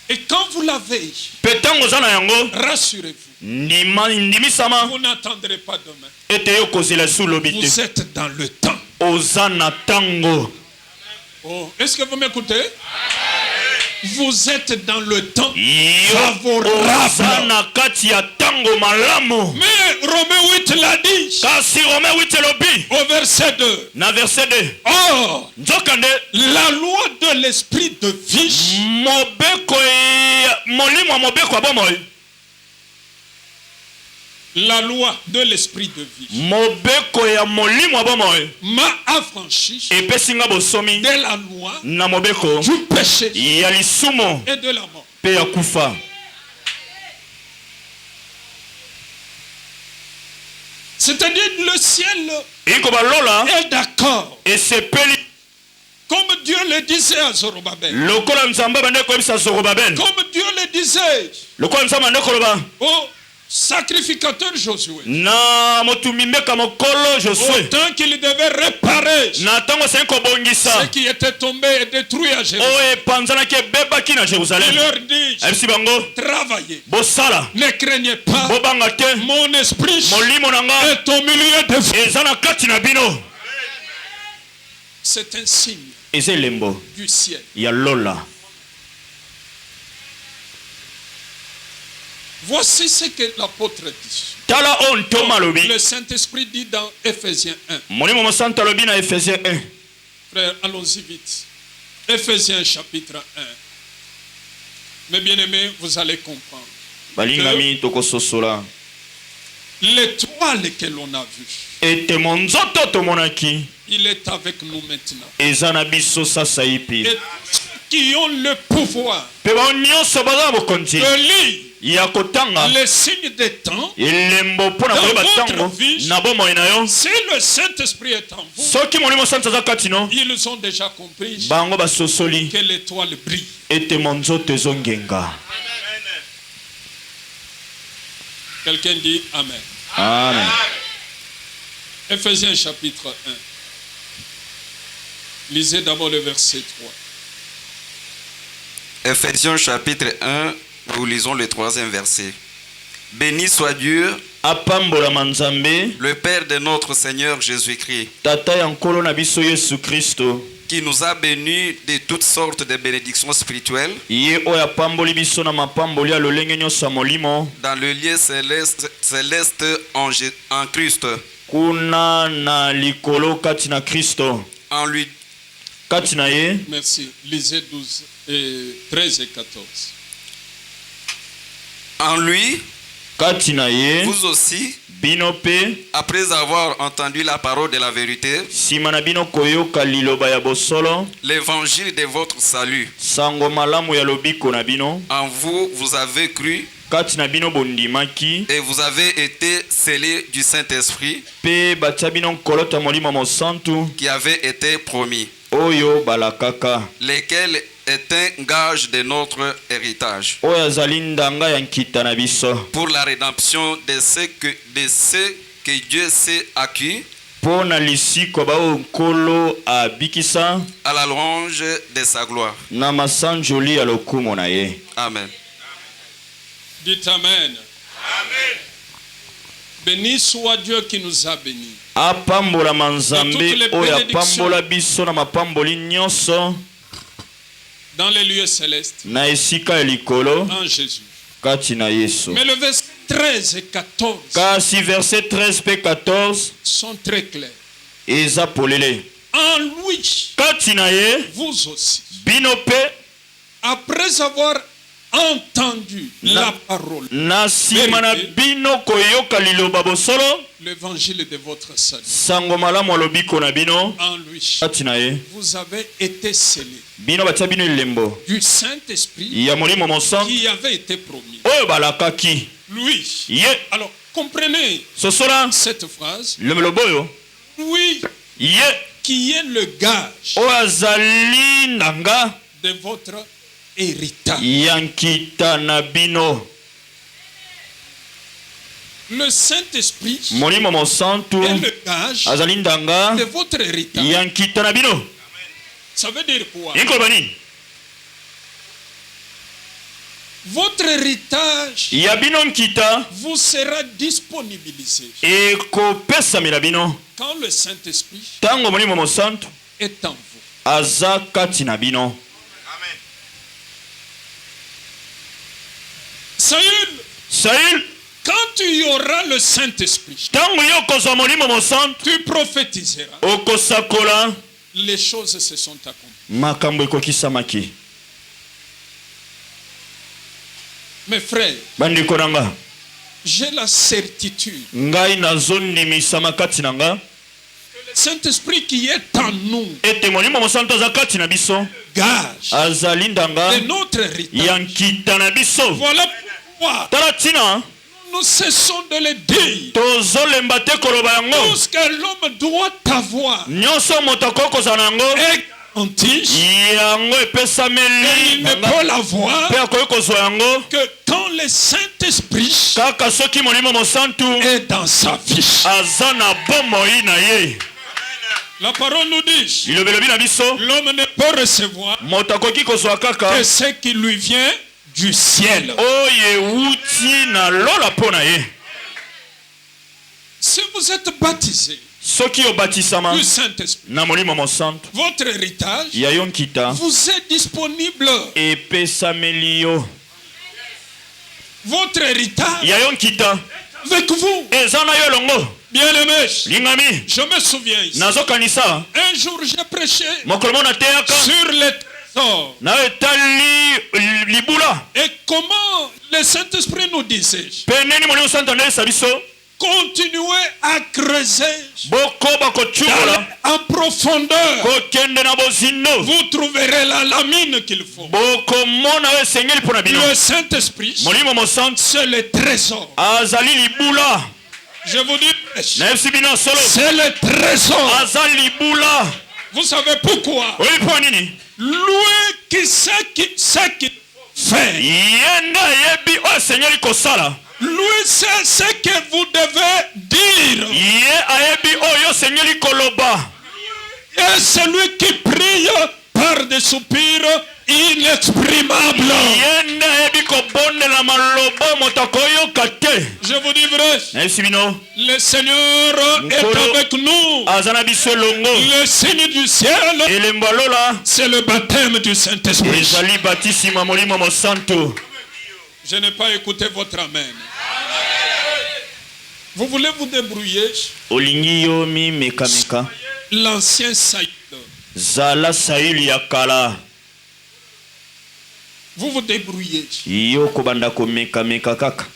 Et quand vous l'avez, mpe ntango oza na yango rassurez-vous, ndimisama vous n'attendrez pas demain. ete yo kozela esu lobi te Vous êtes dans le temps. oza na ntango. Oh, est-ce que vous m'écoutez? Vous êtes dans le temps yo oza favorable. na kati ya ntango malamu. Mais Romain 8 l'a dit kasi Romain 8 elobi au verset 2. na verset 2 Or, nzokande la loi de l'esprit de vie mobeko molimo ya mobeko ya bomoi la loi de l'esprit de vie mobeko ya molimo ya bomoi m'a affranchi epesi nga bosomi de la loi na mobeko du péché ya lisumu et de la mort. mpe ya kufa. C'est-à-dire le ciel iko balola est d'accord. esepeli Comme Dieu le disait à Zorobabel. lokola nzambe bande koyebisa Zorobabel Comme Dieu le disait lokola nzambe bande koloba au sacrificateur Josué. na motumi mbeka mokolo Josue Autant qu'il devait réparer na ntango asali ce kobongisa qui était tombé et détruit à Jérusalem. oyo epanzanaki ebebaki na Il Jérusalem. leur dit, ayebisi bango travaillez, bosala ne craignez pas, bobanga te mon esprit molimo na nga est au milieu de vous. eza na kati na bino. C'est un signe eza elembo du ciel. ya lola. Voici ce que l'apôtre dit. Tala on toma lobi. Le Saint-Esprit dit dans Éphésiens 1. Molimo mosanta lobi na Ephésiens 1. Frère, allons-y vite. Éphésiens chapitre 1. Mes bien-aimés, vous allez comprendre. Balingami tokososola. L'étoile que l'on a vue, Ete monzoto tomonaki. il est avec nous maintenant. Ezana biso sasa ipi. Et ceux qui ont le pouvoir Pe ba nyonso baza bokonzi. de lire Ya kotanga. les signes des temps, Elembo pona Dans koyeba votre tango. vie, Na bomoi na yo. si le Saint-Esprit est en vous, Soki molimo santa za kati no. ils ont déjà compris Bango basosoli. que l'étoile brille. Ete monzoto ezongenga. Quelqu'un dit Amen. Amen. Éphésiens chapitre 1. Lisez d'abord le verset 3. Éphésiens chapitre 1, nous lisons le 3e verset. Béni soit Dieu, Apambola manzambe. le Père de notre Seigneur Jésus-Christ, Tata ya nkolo na biso Yesu Kristo. qui nous a bénis de toutes sortes de bénédictions spirituelles Ye oyo apamboli biso na mapamboli ya lolenge nyonso ya molimo. dans le lieu céleste en Christ. Kuna na likolo kati na Kristo. En lui, Kati na ye. Merci. Lisez 13 et 14. en lui, Kati na ye. vous aussi, Bino pe. après avoir entendu la parole de la vérité, Sima na bino koyoka liloba ya bosolo. l'évangile de votre salut, Sango malamu ya lobiko na bino. en vous, vous avez cru Kati na bino bondimaki. et vous avez été scellés du Saint-Esprit Pe batia bino nkolota molimo mosantu. qui avait été promis, Oyo balakaka. lequel est un gage de notre héritage, Oyo azali ndanga ya nkita na biso. pour la rédemption de ceux que Dieu s'est acquis, Po na lisiko bao nkolo abikisa. à la louange de sa gloire. Na masanjoli ya lokumo na ye. Amen. Dites Amen. Amen. Béni soit Dieu qui nous a bénis. Apambola manzambe De toutes les oyo bénédictions. apambola biso na mapamboli nyonso Dans les lieux célestes. na esika ya likolo En Jésus. kati na Yesu. Mais le verset 13 et 14 Kasi verset 13 pe 14 sont très clairs. eza polele. En lui, Kati na ye vous aussi, bino pe après avoir entendu la parole, na nsima na bino koyoka liloba bosolo l'évangile de votre salut, sango malamu ya lobiko na bino en lui, kati na ye vous avez été scellés bino batia bino elembo du Saint-Esprit ya molimo mosantu qui avait été promis. oyo balakaki Lui. ye. Alors, comprenez Sosola cette phrase. lomeloba oyo Oui, ye qui est le gage oyo azali ndanga de votre héritage. ya nkita na bino. Le Saint-Esprit Molimo mosantu est le gage azali ndanga de votre héritage. ya nkita na bino. Ça veut dire quoi? Inkoloba nini? Votre héritage Ya bino nkita vous sera disponibilisé ekopesamela bino quand le Saint-Esprit ntango molimo mosantu est en vous. aza kati na bino. Saül, Quand tu y auras le Saint-Esprit, ntango yo kozwa molimo mosantu tu prophétiseras. okosakola Les choses se sont accomplies. makambo ekokisamaki. Mes frères, Bandeko na nga, j'ai la certitude ngai nazondimisama kati na nga que le Saint-Esprit qui est en nous, ete molimo mosantu aza kati na biso gage azali ndanga de notre héritage. ya nkita na biso. Voilà pourquoi Tala tina nous cessons de le dire. tozolemba te koloba yango. Tout ce que l'homme doit avoir Nyonso moto akoki kozala na yango est garanti. yango Et epesameli il ne peut l'avoir mpe akoki kozwa yango que quand le Saint-Esprit kaka soki molimo mosantu est dans sa vie. aza na bomoi na ye. La parole nous dit, lilobelobi na biso l'homme ne peut recevoir moto akoki kozwa kaka que ce qui lui vient du ciel. oyo ewuti na lola mpo na ye. Si vous êtes baptisé soki obatisama du Saint-Esprit, na molimo mosantu votre héritage ya yo nkita vous est disponible. epesameli yo. Votre héritage ya yo nkita avec vous. eza na yo elongo. Bien-aimé, Lingami, je me souviens ici. nazokanisa Un jour, j'ai prêché mokolo mo nateyaka sur les trésors. na etali libula Et comment le Saint-Esprit nous disait, mpe nini molimo santo andelisa biso continuez à creuser, bokoba kocubola d'aller en profondeur. kokende na bozindo Vous trouverez la lamine qu'il faut. bokomona oyo esengeli mpo na bino. Le Saint-Esprit, molimo mosantu c'est le trésor. azali libula Je vous dis, nayebisi bino solo c'est le trésor. aza libula. Vous savez pourquoi? oyebi mpo nini Lui qui sait ce qu'il faut faire. ye nde ayebi oyo esengeli kosala. Lui sait ce que vous devez dire. ye ayebi oyo esengeli koloba. Et celui qui prie par des soupirs inexprimables. ye nde ayebi kobondela maloba moto akoyoka te. Je vous dis vrai, nayebisi bino le Seigneur est avec nous. aza na biso elongo. Le signe du ciel, elembo alola c'est le baptême du Saint-Esprit. ezali batisima molimo mosantu. Je n'ai pas écouté votre amen. Vous voulez vous débrouiller? olingi yo mimekameka L'ancien Saïd. zala saili ya kala. Vous vous débrouillez. yo kobanda komekameka kaka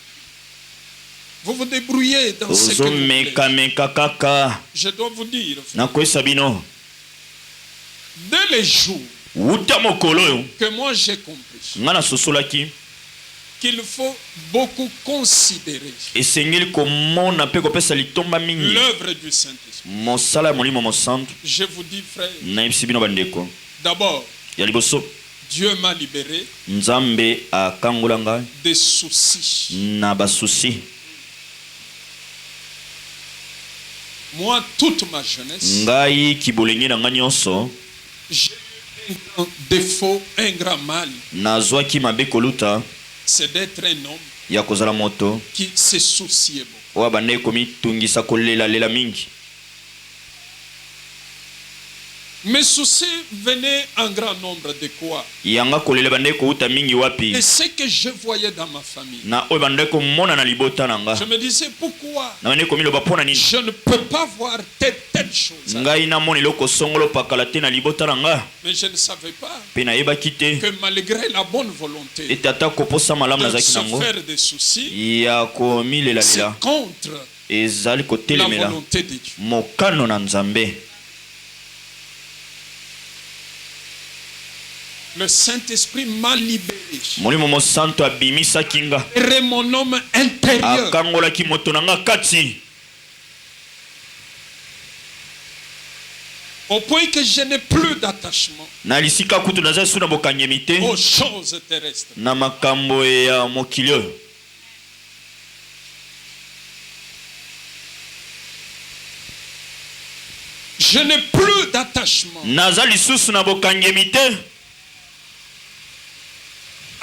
Vous vous débrouillez dans ce que vous voulez. ozomekameka kaka. Je dois vous dire, nakoyesa bino dès les jours wuta mokolo oyo que moi j'ai compris nga nasosolaki qu'il faut beaucoup considérer esengeli komona mpe kopesa litomba mingi l'œuvre du Saint-Esprit. mosala ya molimo mosantu. Je vous dis, frère, nayebisi bino bandeko d'abord, ya liboso Dieu m'a libéré nzambe akangola ngai des soucis. na basusi. Moi, toute ma jeunesse, ngai kibolenge na ngai nyonso j'ai eu un grand défaut, un grand mal, nazwaki mabe koluta c'est d'être un homme ya kozala moto qui se souciait beaucoup. oyo abandaki komitungisa kolelalela mingi. Mes soucis venaient en grand nombre de quoi? yanga kolela ebandaki kouta mingi wapi Et ce que je voyais dans ma famille, na oyo ebandaki komona na libota na nga je me disais pourquoi na bandaki komiloba mpo na nini je ne peux pas voir telle chose. ngai namona eloko songolo pakala te na libota na nga. Mais je ne savais pas mpe nayebaki te que malgré la bonne volonté ete ata koposa malamu de nazalaki se nango faire des soucis, ya komilelalela c'est contre ezali la kotelemela volonté de Dieu. mokano na nzambe. Le Saint-Esprit m'a libéré. molimo mosantu abimisaki nga Libéré mon homme intérieur. akangolaki moto na nga kati Au point que je n'ai plus d'attachement na lisika kutu naza esu na bokangemi te aux choses terrestres. na makambo ya mokili oyo. Je n'ai plus d'attachement naza lisusu na bokangemi te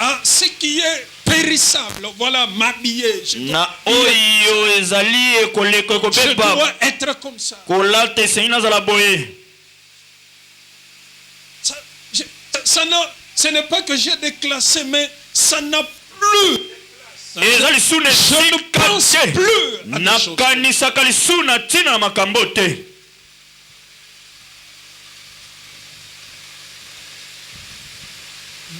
à ce qui est périssable. Voilà, m'habiller. na oyo ezali ekoleko Je ekopepa dois être comme ça. kolata esengi nazala boye. Ce n'est pas que j'ai déclassé, mais ça n'a plus. eza lisu na Je ne pense esika te plus à des choses. nakanisaka lisu na ntina na makambo te.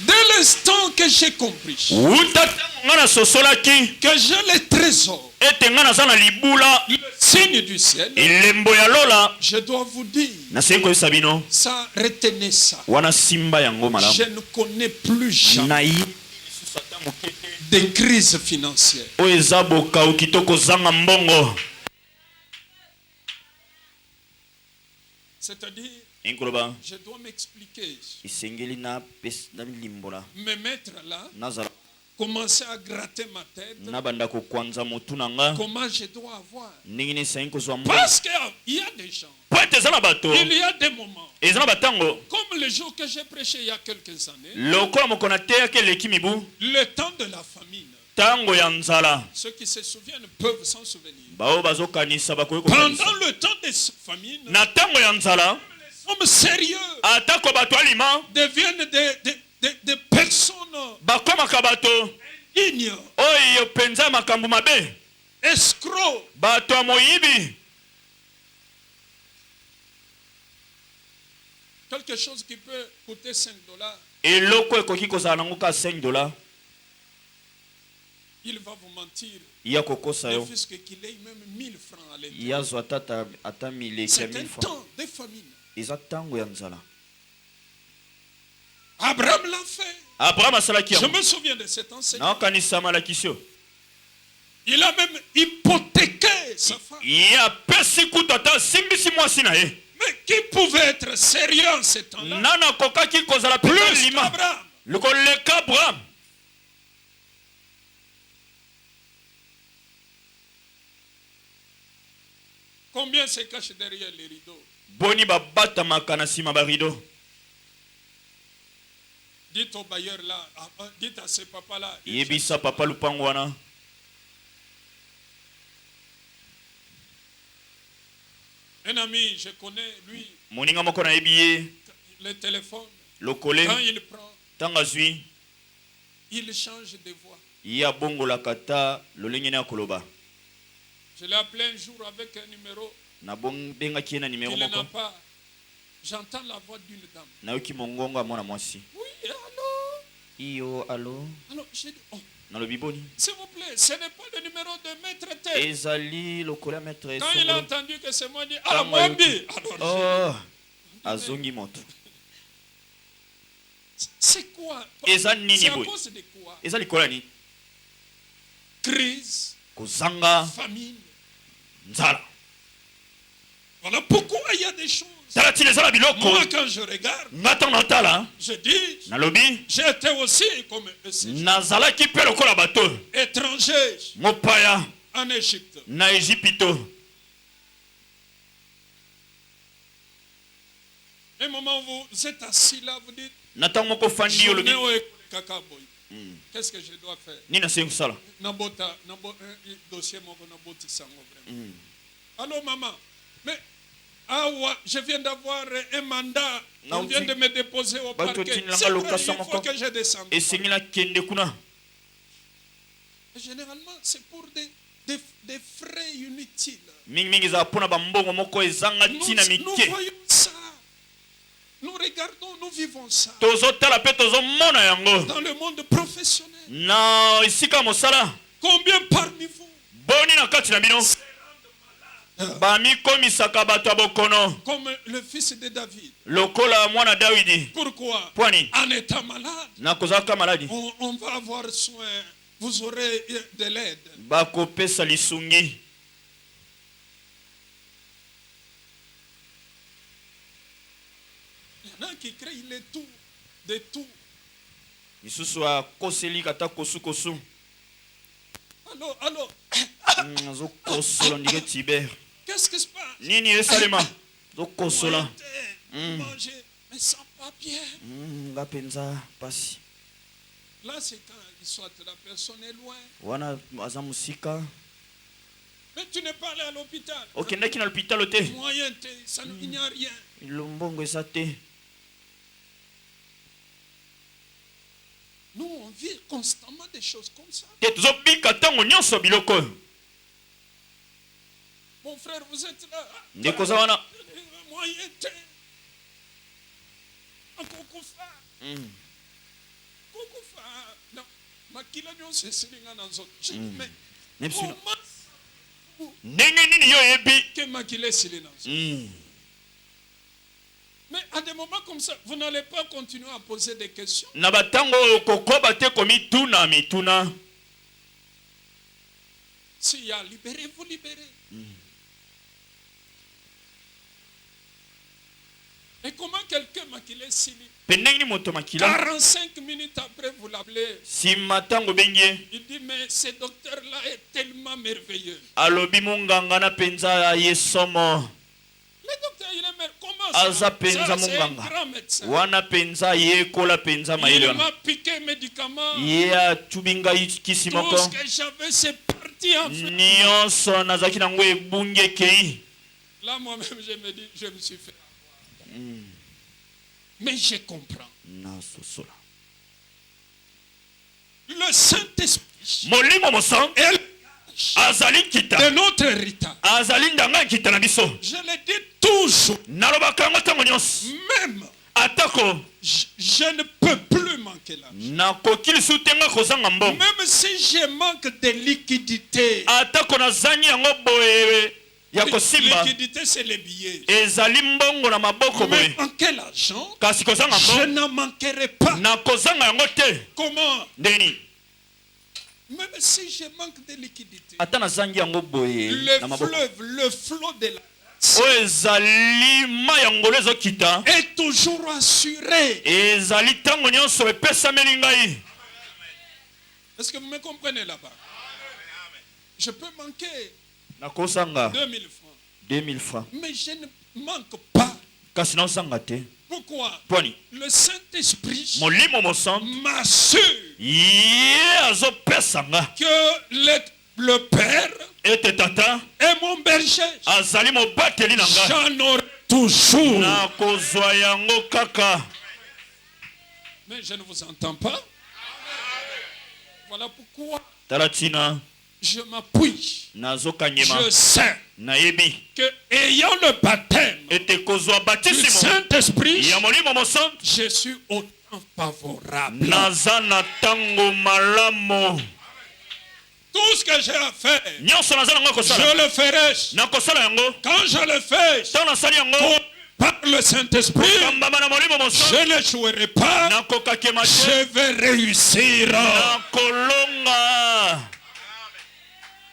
Dès l'instant que j'ai compris wuta ntango nga nasosolaki que j'ai les trésors, ete nga naza na libula le signe du ciel, elembo ya lola, je dois vous dire, naseki koyebisa bino ça, retenez ça. wana simba yango malamu. Je ne connais plus jamais nayi lisusu ata moke te des crises financières. oyo eza bokauki to kozanga mbongo. C'est-à-dire, enkoloba je dois m'expliquer, esengeli nalimbola me mettre là, nazala commencer à gratter ma tête, nabanda kokwanza motu na nga comment je dois avoir. ndenge nini esengi kozwa mbongo Parce qu'il y a des gens, po ete eza na bato il y a des moments, eza na batango comme le jour que j'ai prêché il y a quelques années, lokola mokolo nateyaki eleki mibu le temps de la famine. ntango ya nzala. Ceux qui se souviennent peuvent s'en souvenir. baoyo bazokanisa bakoki kokanisa Pendant le temps de famine, na ntango ya nzala les hommes sérieux atako bato alima deviennent des personnes bakomaka bato ignores, oyo penza makambo mabe, escroc, bato ya moyibi, quelque chose qui peut coûter $5, eloko ekoki kozala nango ka $5, il va vous mentir. ya kokosa Le yo, fisc qu'il ait même 1000 francs à l'intérieur. ya zwa ata mileki ya C'est un 1000 francs. temps de famine. Eza tango ya nzala. Abraham l'a fait. Abraham asalaki Je yango. me souviens de cet enseignement. naokanisa malakisi yo. Il a même hypothéqué sa femme. ya apesi kutu ata asimbisi mwasi na ye. Mais qui pouvait être sérieux en ce temps-là? nani akokaki kozala penza Plus lima qu'Abraham. koleka Abraham. Combien se cache derrière les rideaux? Boni babatamaka na nsima barido. Dites au bailleur là, dites à ce papa là. Yebisa papa lupango wana. Un ami, je connais lui, Moninga moko na yebi ye. le téléphone. Lokole Quand il prend, tanga zwi il change de voix. ye abongolaka ta lolenge na koloba. Je l'ai appelé un jour avec un numéro. Nabengaki ye na nimero Il n'a moko. pas. J'entends la voix d'une dame. Nayoki mongongo ya mwana mwasi. Oui, allô? Iyo alo. Alors, j'ai dit, oh, Nalobi boni. s'il vous plaît, ce n'est pas le numéro de maître T. Ezali lokole ya maître Quand il a Songolo. entendu que c'est moi, il dit, Tango ah, moi, ayoki. alors, Oh, azongi moto. c'est quoi? Eza nini C'est à boy? cause de quoi? Eza likola ni Crise, kozanga famine. nzala. Voilà pourquoi il y a des choses. Tala tile zala biloko. Moi, quand je regarde, Ngata natala. je dis, Nalobi. j'étais aussi comme eux, Nazalaki pe lokola bato. étranger Mopaya en Égypte. na Ejipito. Un moment où vous êtes assis là, vous dites, Natang moko fandi yo lobi. qu'est-ce que je dois faire? Nina sengu sala. Nabota, dossier moko naboti sango vraiment. Allô maman, mais je viens d'avoir un mandat. On vient de me déposer au parquet. C'est vrai, il faut que je descende. Et singila kende kuna. Généralement, c'est pour des frais inutiles. Mingi za pona bambongo moko ezanga tina Nous mike. voyons ça. Nous regardons, nous vivons ça. Tozo tala pe tozo mona yango. Dans le monde professionnel. Na isika mosala. Combien parmi vous? Boni na kati na bino. Bami komisaka bato bokono. Comme le fils de David. Lokola mwana Dawidi. Pourquoi? Pwani. En étant malade. Na kozaka maladi. On va avoir soin. Vous aurez de l'aide. Bako pesa lisungi. Il y en a qui créent les tout, des tout. Misusu a koseli kata kosu kosu. Alors, Zo kosola ndike tiber. qu'est-ce qui se passe? Nini esalema. Zo kosola. Manger, mais sans papier. Nga penza pasi. Là, c'est quand soit la personne est loin. Wana aza musika. Mais tu n'es pas allé à l'hôpital. Okendaki na l'hôpital ote. Moyen, il n'y a rien. Lombongo eza te. Nous, on vit constamment des choses comme ça. Te tozobika ntango nyonso biloko. Mon frère, vous êtes là. Ndeko za wana. Moyen, Kokufa. Kokufa. Non. Makila nyonso esilinga na nzoto. Mais comment ndenge nini yo yebi que makila esili na nzoto? Mais à des moments comme ça, vous n'allez pas continuer à poser des questions. na batango kokoba te komituna mituna. S'il y a libéré, vous libérez. Et comment quelqu'un makila esili? Pendenge ni moto makila. 45 minutes après, vous l'appelez. Si matango bengie. Il dit, mais ce docteur-là est tellement merveilleux. Alobi munganga na penza yesomo. Le docteur, il est merveilleux. Comment Aza ça? penza Ça, c'est un munganga. grand médecin. Wana penza yekola penza Il maele wana. m'a piqué un médicament. Ye atubinga kisi Tout moko. ce que j'avais, c'est parti en fait. Nyonso nazaki nango ebunge kei. Là, moi-même, je me dis, je me suis fait avoir. Mais je comprends. Na sosola. Le Saint-Esprit molimo mosantu est azali kita de notre héritage. azali ndanga kita na biso. Je le dis toujours, nalobaka yango ntango nyonso même atako je ne peux plus manquer l'argent. nakoki lisusu te nga kozanga mbongo Même si je manque de liquidité. atako nazangi yango boye ya kosimba Liquidité, c'est les billets. ezali mbongo na maboko Mais boye en quel argent? kasi kozanga Je mbongo n'en manquerai pas. nakozanga yango te. Comment? Ndeni Même si je manque de liquidité. ata nazangi yango boye Le na maboko fleuve, le flot de la oyo ezali mai ya ngolo ezokita est toujours assuré. ezali ntango nyonso epesameli ngai. Est-ce que vous me comprenez là-bas? Je peux manquer nakosanga 2000 francs. 2000 francs Mais je ne manque pas. kasi naosanga te. Pourquoi? Pwani Le Saint-Esprit molimo mosantu m'assure ye azopesanga que le Père ete tata est mon berger. azali mobateli na nga J'en aurai toujours. nakozwa yango kaka. Mais je ne vous entends pas. Voilà pourquoi tala ntina je m'appuie. nazokangema Je sais nayebi que ayant le baptême ete kozwa du batisimo Saint-Esprit, ya molimo mosantu je suis au temps favorable. naza na ntango malamu. Tout ce que j'ai à faire, nyonso naza nango je kosala le ferai. nakosala yango Quand je le fais, ntango nasali yango par le Saint-Esprit, kambama na molimo mosantu je n'échouerai pas. nakokakema te Je vais réussir. nakolonga.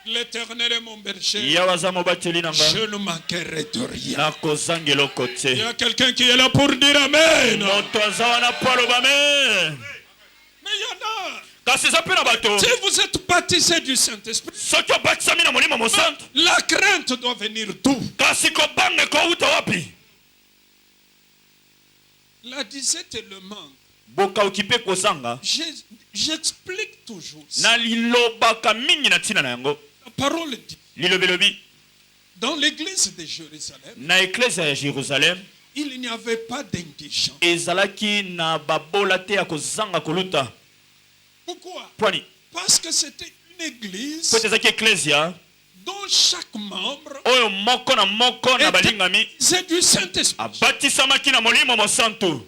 L'Éternel est mon berger. yawe aza mobateli na nga Je ne manquerai de rien. nakozanga eloko Il te. y a quelqu'un qui est là pour dire Amen. moto aza wana po aloba me. Mais il y en a. kasi eza mpe na bato Si vous êtes baptisé du Saint-Esprit, soki obatisami na molimo mosantu la crainte doit venir d'où? kasi kobanga ekouta wapi? La disette et le manque. bokauki mpe kozanga J'explique toujours ça. nalilobaka mingi na ntina na yango. La parole dit, lilobelobi dans l'église de Jérusalem, na eklese ya Jérusalem il n'y avait pas d'indigents. ezalaki na babola te ya kozanga koluta. Pourquoi? Pwani Parce que c'était une église po ete ezalaki eklesia dont chaque membre oyo moko na moko na balingami était du Saint-Esprit. abatisamaki na molimo mosantu.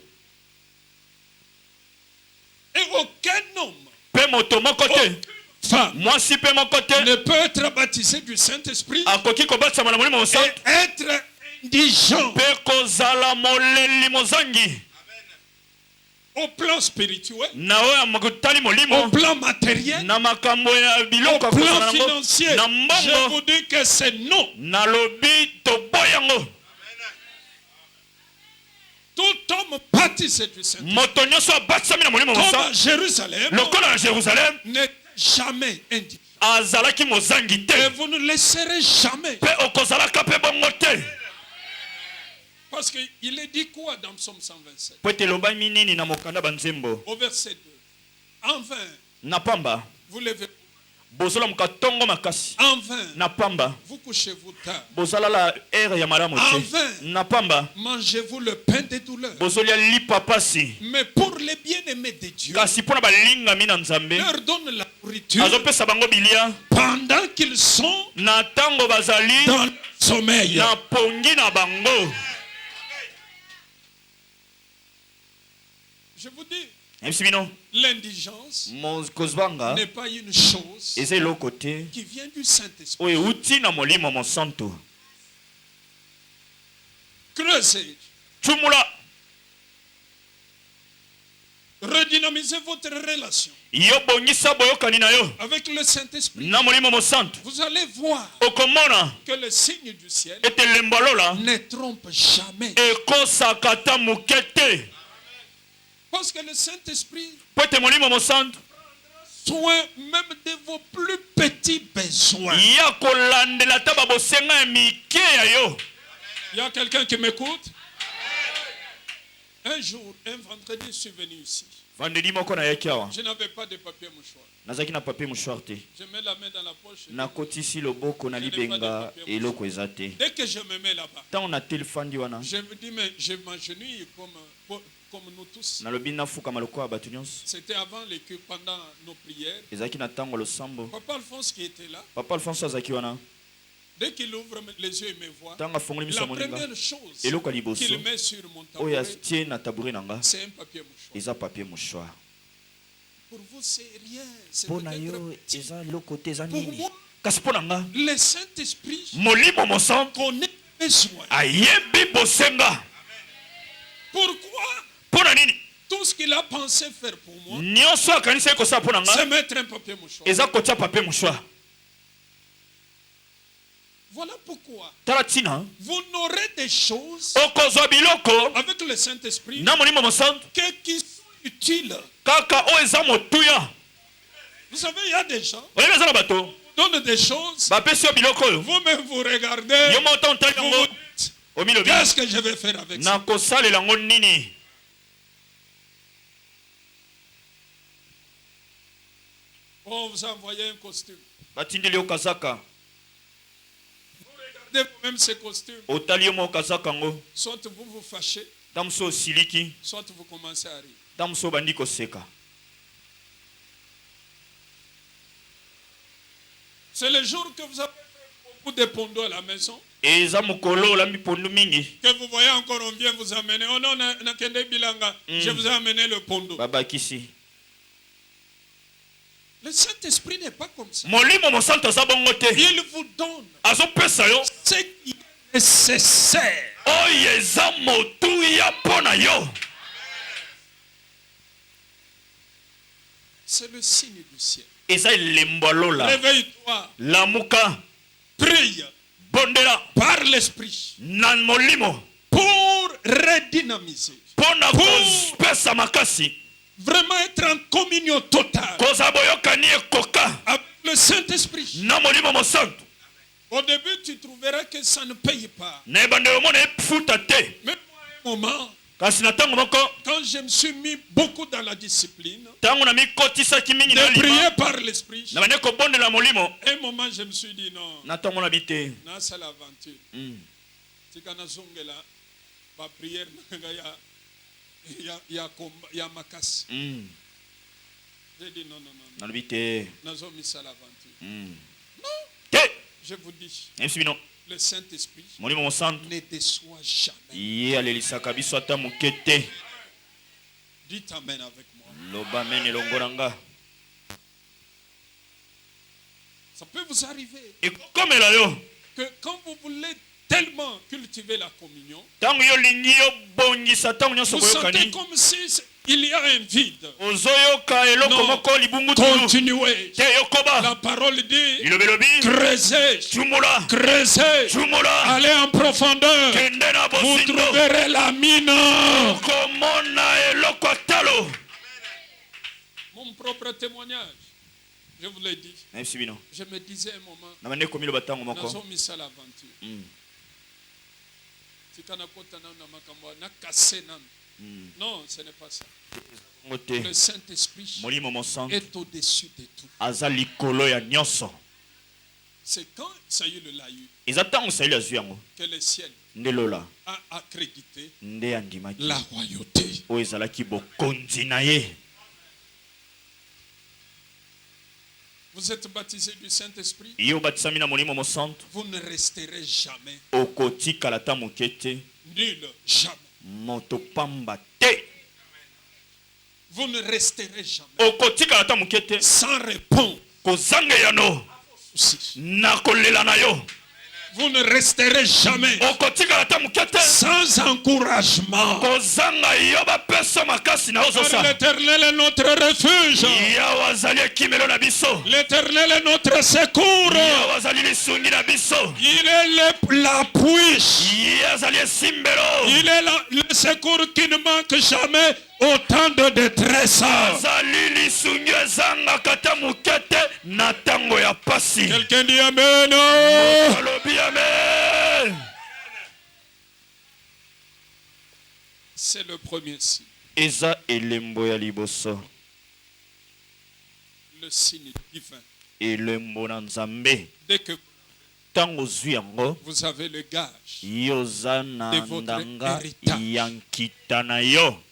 Et aucun homme, mpe moto moko te femme, mwasi mpe moko te ne peut être baptisé du Saint-Esprit akoki kobatisama na molimo mosantu et être indigent mpe kozala moleli mozangi au plan spirituel, na oyo amotali au molimo plan matériel, na makambo ya au biloko ya plan kozala nango financier. na Je mbongo. vous dis que c'est non. nalobi toboya yango. Tout homme baptisé du Saint-Esprit, moto nyonso abatisami na molimo comme à mosantu Jérusalem, lokola na Jérusalem n'est jamais indigent. azalaki mozangi Et te vous ne laisserez jamais. mpe okozalaka mpe bongo te. Parce qu'il est dit quoi dans Psaume 127, po ete elobami nini na mokanda banzembo au verset 2? En vain, na pamba vous levez, bozolamuka ntongo makasi. en vain, na pamba vous couchez-vous tard. bozalala ere ya malamu En te. vain, na pamba mangez-vous le pain des douleurs. bozolia lipa pasi. Mais pour les bien-aimés de Dieu, kasi mpo na balingami na nzambe leur donne la nourriture azopesa bango bilia pendant qu'ils sont na ntango bazali dans le sommeil. na pongi na bango. Je vous dis, yebisi bino l'indigence kozwanga n'est pas une chose eza eloko te qui vient du Saint-Esprit. oyo euti na molimo mosantu. Creusez, tumula redynamisez votre relation yo bongisa boyokani na yo avec le Saint-Esprit. na molimo mosantu. Vous allez voir okomona que le signe du ciel ete lembo alola ne trompe jamais. ekosaka ta moke te. Parce que le Saint-Esprit po ete molimo mosantu soin même de vos plus petits besoins. ya kolandela ta babosenga ya mike ya yo. Il y a quelqu'un qui m'écoute? Un jour, un vendredi, je suis venu ici. vandeli moko nayaki awa Je n'avais pas de papier mouchoir. nazalaki na papier mouchoir te. Je mets la main dans la poche. nakotisi loboko na libenga eloko eza te. Dès que je me mets là-bas, ntango nateli fandi wana je me dis, mais je m'agenouille comme nous tous. nalobi nafukama lokola bato nyonso. C'était avant les cultes, pendant nos prières. Ezalaki na ntango losambo. Papa Alphonse qui était là, Papa Alphonse azalaki wana. dès qu'il ouvre les yeux et me voit, Ntango afongoli miso la ya moninga. première chose Eloko ya liboso. qu'il met sur mon Oyo tabouret, atie na tabouret na nga. c'est un papier mouchoir. Eza papier mouchoir. Pour vous, c'est rien. C'est Pona peut-être yo petit. eza lokote eza Pour nini. moi, Kasi pona nga. le Saint-Esprit Molimo mosantu connaît mes besoins. ayebi bosenga. Pourquoi? Pona nini? Tout ce qu'il a pensé faire pour moi, Nyonso akanisa kosala pona c'est nga. mettre un papier mouchoir. Eza kotia papier mouchoir. Voilà pourquoi Tala tina. vous n'aurez des choses Okozwa biloko avec le Saint-Esprit na molimo mosantu qui sont utiles. kaka oyo eza motuya. Vous savez, il y a des gens Oyebi eza na bato. qui donnent des choses. Bapesi yo biloko oyo. Vous-même, vous regardez. Yo moko otali Vous yango. vous dites, Omilobi. qu'est-ce que je vais faire avec ça? Na kosalela yango nini? On vous a envoyé un costume. Batindeli yo kazaka. Regardez vous-même ces costumes. Otali yo moko kazaka yango. Soit vous vous fâchez, Ntango mosusu osiliki. soit vous commencez à rire. Ntango mosusu obandi koseka. C'est le jour que vous avez fait beaucoup de pondos à la maison, Eza mokolo olambi pondu mingi. que vous voyez encore, on vient vous amener. Oh non, Nakende Bilanga, je vous ai amené le pondo. Babakisi. Le Saint-Esprit n'est pas comme ça. Molimo mosantu aza bongo te. Il vous donne Azopesa yo ce qui est nécessaire. oyo eza motuya mpona yo. C'est le signe du ciel. Eza elembo ya lola. Réveille-toi, Lamuka. prie Bondela. par l'Esprit Na molimo. pour redynamiser. Mpona kopesa makasi. Vraiment être en communion totale Kozala boyokani ekoka. avec le Saint-Esprit. Na molimo mosantu. Au début, tu trouveras que ça ne paye pas. Na ebandelo omona efuta te. Mais à un moment, Kasi na ntango moko. quand je me suis mis beaucoup dans la discipline Ntango na mikotisaki mingi na de prier lima. par l'Esprit, Na bande kobondela molimo. à un moment, je me suis dit non, Na ntango na bite. c'est l'aventure. Tika nazongela ba prière nanga ya makasi. J'ai dit non, Na bite. nazomisa l'aventure. Te. Je vous dis, Nayebisi bino. le Saint-Esprit Molimo mosantu. ne déçoit jamais. Ye alelisaka biso ata moke te. Dites amen avec moi. Loba mene elongo na nga. Ça peut vous arriver Ekomela yo. que quand vous voulez tellement cultiver la communion, Ntango yo lingi yobongisa ntango nyonso vous sentez boyokani. comme si il y a un vide. Ozoyoka eloko Non. moko libungu tulu. Continuez. Te yokoba. La parole dit, Ilobelobi. creusez, Tumula. creusez, Tumula. allez en profondeur. Kende na Vous bosindo. trouverez la mine. Komona eloko atalo. Mon propre témoignage, je vous l'ai dit. Nayebisi bino. Je me disais un moment, Na bande komiloba ntango moko. nazomisa l'aventure. Tika nakota na makambo na kase nanu. Non, ce n'est pas ça. Ngo te. Le Saint-Esprit Molimo mosantu. est au-dessus de tout. Aza likolo ya nyonso. C'est quand Saül l'a eu Eza ntango Sauli azwi yango. que le ciel Nde lola. a accrédité Nde andimaki. la royauté. Oyo ezalaki bokonzi na ye. Vous êtes baptisé du Saint-Esprit, Ye obatisami na molimo mosantu. vous ne resterez jamais Okotikala ata moke te. nul, jamais. Moto pamba te. Vous ne resterez jamais Okotikala ata moke te. sans réponse. Kozanga yano. Na kolela na yo. Vous ne resterez jamais Okotikala ata moke te. sans encouragement. Kozanga yo bapesa makasi na Car ozosa. l'Éternel est notre refuge. Yawe azali ekimelo na biso. L'Éternel est notre secours. Yawe azali lisungi na biso. Il est l'appui. Ye azali esimbelo. Il est le secours qui ne manque jamais au temps de détresse. Azali lisungi ezangaka ata moke te na ntango ya pasi. Quelqu'un dit Amen. Alobi amen. C'est le premier signe. Eza elembo ya liboso. Le signe divin. Elembo na nzambe. Dès que Ntango ozwi yango. vous avez le gage Yoza na de votre ndanga héritage. ya nkita na yo.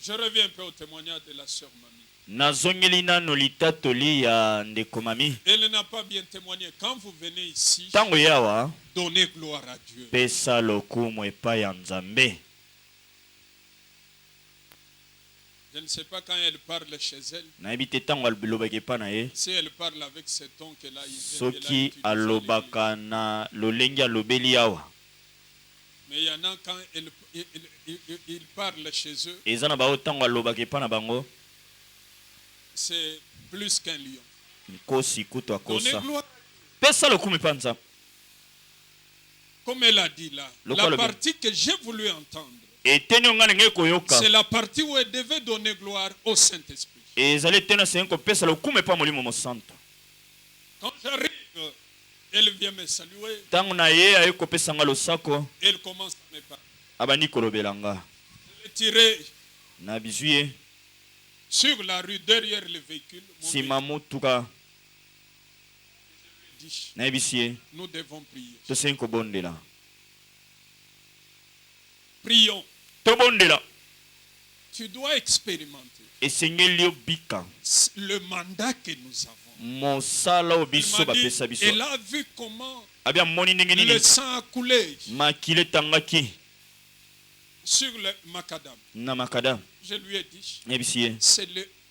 Je reviens un peu au témoignage de la sœur Mamie. nazongeli nano litatoli ya ndeko mami. Elle n'a pas bien témoigné. Quand vous venez ici, Tango yawa donnez gloire à Dieu. pesa lokumu epai ya Nzambe. Je ne sais pas quand elle parle chez elle. Nayebi te tango alobaki epai na ye. Si elle parle avec ce ton qu'elle a Soki alobaka na lolenge alobeli awa. mais il y en a quand il parle chez eux, Eza na bao tango alobaki epai na bango. c'est plus qu'un lion. Nkosi kutu Donnez akosa. gloire. Pesa lokumu epai ya Nzambe. Comme elle a dit là, la partie que j'ai voulu entendre, Eteni onga ndenge koyoka. c'est la partie où elle devait donner gloire au Saint-Esprit. Ezali tena sengi kopesa lokumu epai ya Molimo Mosantu. Quand j'arrive, elle vient me saluer. Tango na ye aye kopesa nga losako. Elle commence à me parler. Abandi kolobela nga. Je l'ai tiré Na bizu ye. sur la rue derrière le véhicule. Mon Sima motuka. dit, Nayebisi ye. nous devons prier. Tosengi kobondela. Prions. Tobondela. Tu dois expérimenter Esengeli obika. le mandat que nous avons. Mosala Il obiso m'a bapesa dit, biso. elle a vu comment Abia moni ndenge le nini. sang a coulé Makile tangaki. sur le macadam. Na makada. Je lui ai dit, Nayebisi ye.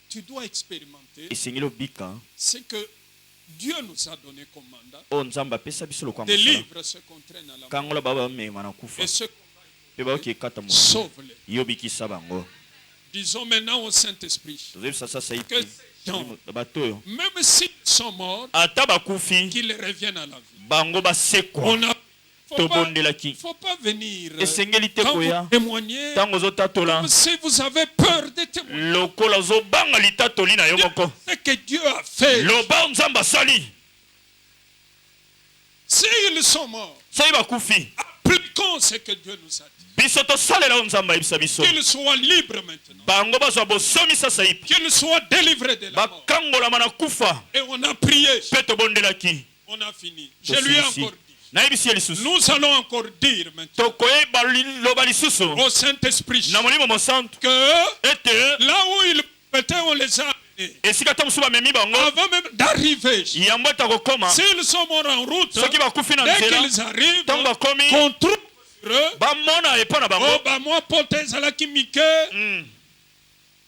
tu dois expérimenter Esengeli obika. ce que Dieu nous a donné comme mandat. O Nzambe apesa biso lokwa Des mosala. livres se qu'on traîne à la main. Kangola baba mema na kufa. Et ce Pe ba oki kata mo. sauve-les. Yobikisa bango. Disons maintenant au Saint-Esprit Tozebisa sasa que iti. ces gens, Bato. même s'ils sont morts, Ata bakufi. qu'ils reviennent à la vie. Bango basekwa. On a Tobondelaki. faut pas venir Esengeli te quand koya. vous témoignez Tango zotatola. si vous avez peur de témoigner Lokola zobanga litatoli na yo moko. ce que Dieu a fait. Loba Nzambe asali. S'ils sont morts, Soki bakufi. appliquons ce que Dieu nous a dit. Biso tosalela o Nzambe ayebisa biso. Qu'ils soient libres maintenant. Bango bazwa bosomi sasa ipi. Qu'ils soient délivrés de la mort. Bakangolama na kufa. Et on a prié. Pe tobondelaki. On a fini. Je lui ai encore dit. Nayebisi ye lisusu. Nous allons encore dire maintenant Tokoyeba loba lisusu. au Saint-Esprit Na Molimo Mosantu. que Ete. là où ils étaient, on les a amenés. Esika ta mosusu bamemi bango. Avant même d'arriver, Yango etakokoma. s'ils sont morts en route, Soki bakufi na dès nzela. qu'ils arrivent, Tango bakomi. qu'on trouve sur eux, Bamona epa na bango. oh bah moi pote ezalaki mike,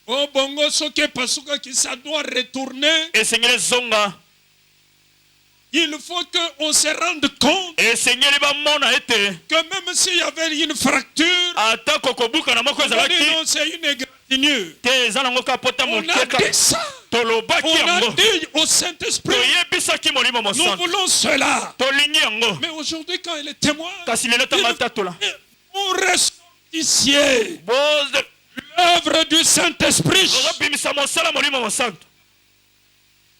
oh bongo soki epasukaki, ça doit retourner. Esengeli zonga. Il faut qu'on se rende compte Esengeli bamona ete. que même s'il y avait une fracture, Ata kokobuka na moko on va dire ezalaki. non, c'est une égratignure. Te eza nango kapota On a mokeka. dit ça. Tolobaki On a yango. dit au Saint-Esprit, Toyebisaki Molimo nous Mosantu. voulons cela. Tolingi yango. Mais aujourd'hui, quand il est témoin, Kasi lelo tanga tatola. on reste ici. Boze. L'œuvre du Saint-Esprit. Ozobimisa mosala Molimo Mosantu.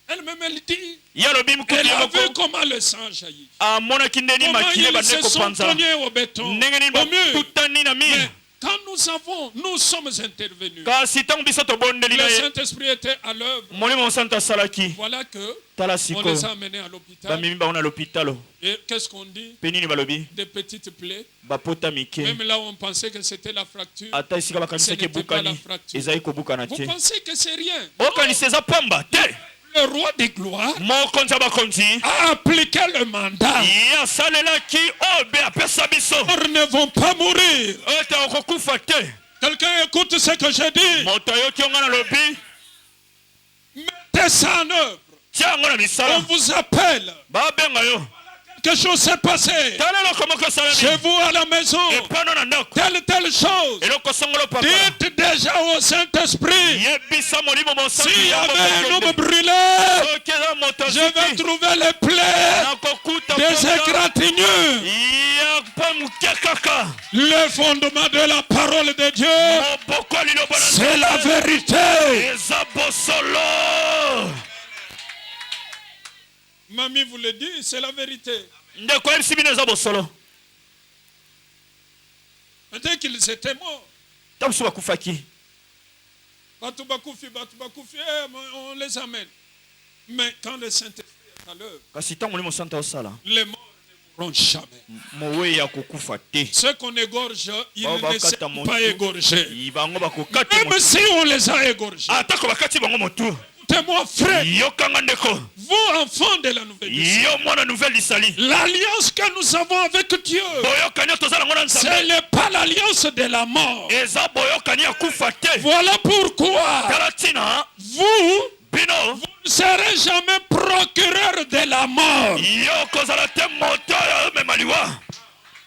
Elle-même, elle dit, Ya lobi mukuti elle a moko. vu comment le sang jaillit. Amonaki ndeni Comment makile ils bande se sont kopanzala. cognés au béton, Ndenge nini au mur. batutani na Mais mire. quand nous sommes intervenus, Kasi ntango biso tobondeli na le ye. Saint-Esprit était à l'œuvre. Molimo Mosantu asalaki. Voilà que Tala on siko. les a amenés à l'hôpital. Bamemi bango na l'hôpital. Et qu'est-ce qu'on dit? Pe nini balobi? Des petites plaies. Bapota mike. Même là où on pensait que c'était la fracture. Ata esika bakanisaki ebukani. Ezali kobukana Vous te. pensez que c'est rien? Okanisa eza pamba te. Le roi de gloire Mokonzi ya bakonzi. a appliqué le mandat. Ye asalelaki oyo be apesa biso. Ils ne vont pas mourir. Ete okokufa te. Quelqu'un écoute ce que je dis. Moto ayoki onga na lobi. Mettez ça en œuvre. Tia yango na On misala. vous appelle. Babenga yo. Quelque chose s'est passé. Tala eloko moko Chez esalami. vous à la maison. Epano na ndako. Telle chose. Eloko songolo papa. Dites déjà au Saint-Esprit. Yebisa Molimo Mosantu. S'il y avait un homme brûlé, Soki eza moto je vais aziki. trouver les plaies Nakokuta des mposa. égratignures. Ya pa muke kaka. Le fondement de la parole de Dieu, Moboko ya liloba na c'est la Nzambe. vérité. Eza bosolo. Mamie vous le dit, c'est la vérité. Ndeko yebisi bino eza bosolo. Dès qu'ils étaient morts, Ta mosusu bakufaki. Batou Bakoufi, on les amène. Mais quand le Saint-Esprit est à l'œuvre, Kasi ntango Molimo Mosantu osala. les morts mourront jamais. mowe ya kokufa te. Ceux qu'on égorge, ils Bao ne bakata sont motu, pas égorgés. bango bakokata Même motu. si on les a égorgés. Atako bakati bango motu. Écoutez-moi, frère, Yokanga ndeko. vous, enfants de la nouvelle vie, Yo mwana nouvelle lisali. l'alliance que nous avons avec Dieu, Boyokani tozala ngona ce nzambe. n'est pas l'alliance de la mort. Eza boyokani ya kufa te. Voilà pourquoi Talatina vous bino. ne serez jamais procureur de la mort. Yo kozala te moto ya memaliwa.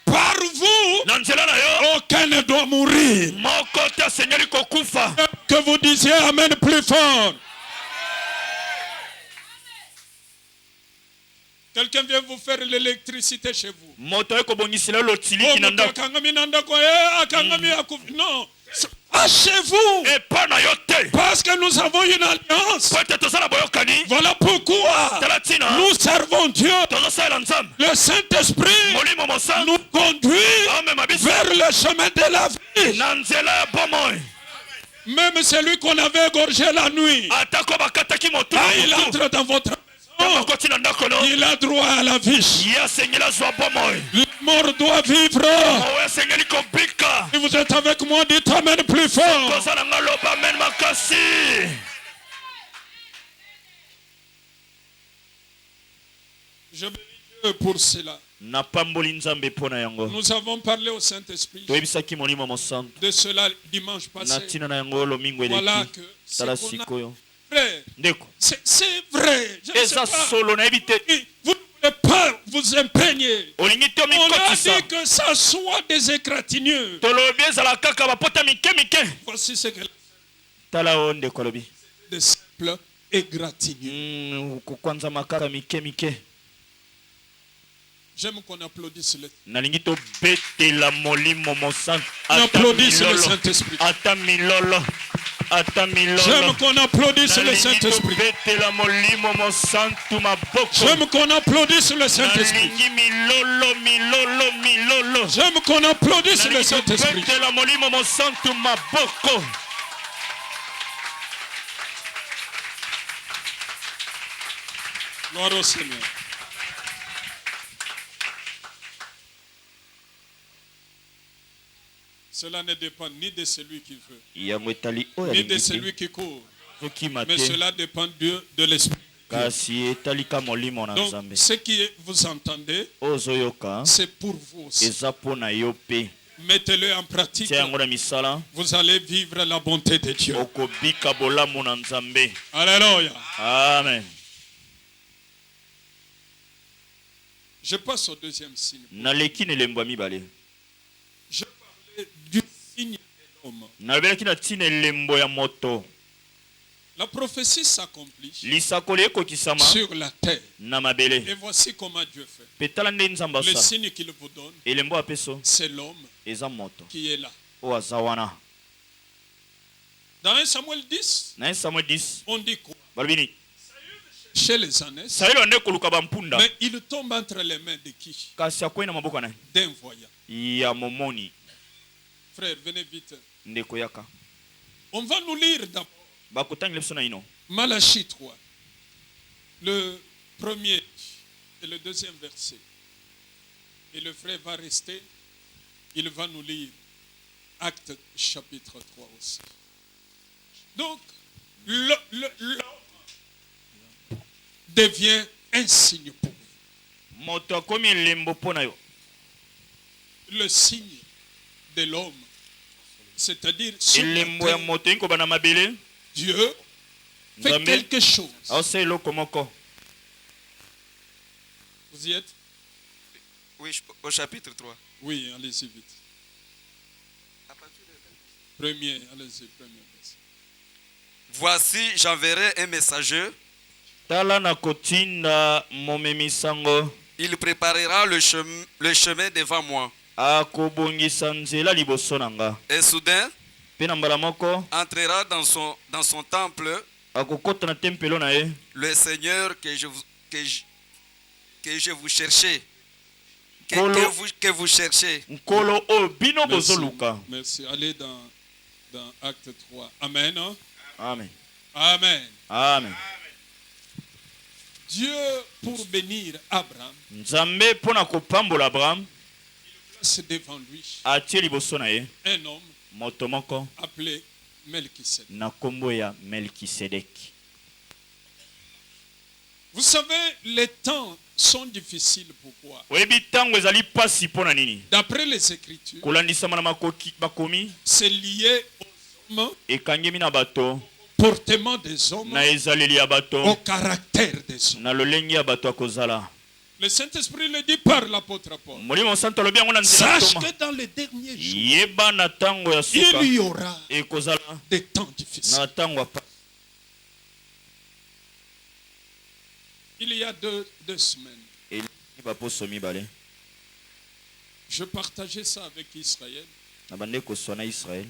Par vous, Na nzela na yo. aucun ne doit mourir. Moko te senyeli kokufa. Que vous disiez Amen plus fort. Quelqu'un vient vous faire l'électricité chez vous. Moto eko bongisela lotili Oh, kinanda. non, pas chez vous. E pa na yo te. Parce que nous avons une alliance. Pote tozala boyokani. Voilà pourquoi Talatina. nous servons Dieu. Tozosala nzambe. Le Saint-Esprit Molimo mosantu. nous conduit Ame mabiso. vers le chemin de la vie. Na nzela ya bomoi. Même celui qu'on avait égorgé la nuit, Atako bakataki motu. quand il entre dans votre maison, Makoti na ndako no. il a droit à la vie. Ya senyela zwa bomoi. Le mort doit vivre. Owe senyeli kobika. Si vous êtes avec moi, dites Amen plus fort. Kozala nga loba men makasi. Je bénis Dieu pour cela. Napamboli nzambe pona yango. Nous avons parlé au Saint-Esprit Toyebisaki molimo mosantu. de cela dimanche Na passé. ntina na yango lomingo Voilà eleki. que Tala ce qu'on a, sikoyo. frère, Ndeko. c'est vrai. Je ne sais Eza pas. solo nayebi te. Vous ne voulez pas vous imprégner. Olingi te On a mikotisa. dit que ça soit des égratignures. Tolobi ezala kaka bapota mike mike. Voici ce que Tala o ndeko alobi. des simples égratignures. Kokwanza makaka mike mike. J'aime qu'on applaudisse le Nalingi tobetela molimo mosantu. On Ata applaudisse le milolo. Saint-Esprit. Ata milolo. Ata milolo. J'aime qu'on applaudisse le Nalingi Saint-Esprit. tobetela molimo mosantu maboko. J'aime qu'on applaudisse le Saint-Esprit. Nalingi milolo milolo milolo. J'aime qu'on applaudisse le Nalingi Saint-Esprit. tobetela molimo mosantu maboko. Gloire au Seigneur. Cela ne dépend ni de celui qui veut, Yango etali oyo ni de alingi celui te. qui court, Sokima mais te. cela dépend de l'Esprit. Kasi etalika molimo na Donc, nzambe. ce que vous entendez, Ozoyoka c'est pour vous aussi. eza pona yo pe. Mettez-le en pratique. Tia yango na misala. Vous allez vivre la bonté de Dieu. Okobika bolamu na nzambe. Alléluia. Amen. Je passe au deuxième signe. Naleki na elembo ya mibale. Je parlais du signe de l'homme. Nalobelaki na ntina elembo ya moto. La prophétie s'accomplit Lisakoli ekokisama sur la terre. na mabele. Et voici comment Dieu fait. Pe tala nde nzambe Le asala. signe qu'il vous donne, Elembo apeso c'est l'homme eza moto. qui est là. Oyo aza wana. Dans 1 Samuel 10, Na Samuel 10. on dit quoi? Balobi nini? Chez les ânesses. Samuel ande koluka bampunda. Mais il tombe entre les mains de qui? Kasi akwei na maboko na D'un voyant. ya momoni. Frère, venez vite. Ndeko yaka. On va nous lire d'abord Bakotangela biso na ino. Malachie 3, le premier et le deuxième verset. Et le frère va rester, il va nous lire Acte chapitre 3 aussi. Donc, l'homme devient un signe pour vous. Moto akomi elembo pona yo. Le signe de l'homme, c'est-à-dire sur la Elembo ya terre, moto inko bana mabele. Dieu fait Nzambe quelque chose. aosa eloko moko. Vous y êtes? Oui, au chapitre 3. Oui, allez-y vite. Premier, allez-y, premier verset. Voici, j'enverrai un messager. Tala na kotinda momemi sango. Il préparera le chemin devant moi. Akobongisa nzela liboso na nga. Et soudain, Pe na mbala moko entrera dans son temple akokota na tempelo na ye. le Seigneur que je vous cherchez. Que vous cherchez. Nkolo oyo bino Merci. bozoluka. Merci. Allez dans Acte 3. Amen. Hein? Amen. Amen. Amen. Dieu, pour bénir Abraham, nzambe mpo na kopambola abrahamu place devant lui atie liboso na ye un homme moto moko appelé Melchisedec. na kombo ya melkisedeki. Vous savez, les temps sont difficiles. Pourquoi? oyebi ntango ezali pasi mpo na nini? D'après les Écritures, kolandisama na bakomi c'est lié aux hommes, ekangemi na bato portement des hommes, na ezaleli ya bato au caractère des hommes. na lolenge ya bato akozala. Le Saint-Esprit le dit par l'apôtre Paul. molimo santo alobi yango na nzela Sache Toma. que dans les derniers jours, yeba na ntango ya suka il y aura ekozala des temps difficiles. na ntango ya pasi. Il y a deux semaines, elingi baposo mibale je partageais ça avec Israël. na bandeko swana Israël.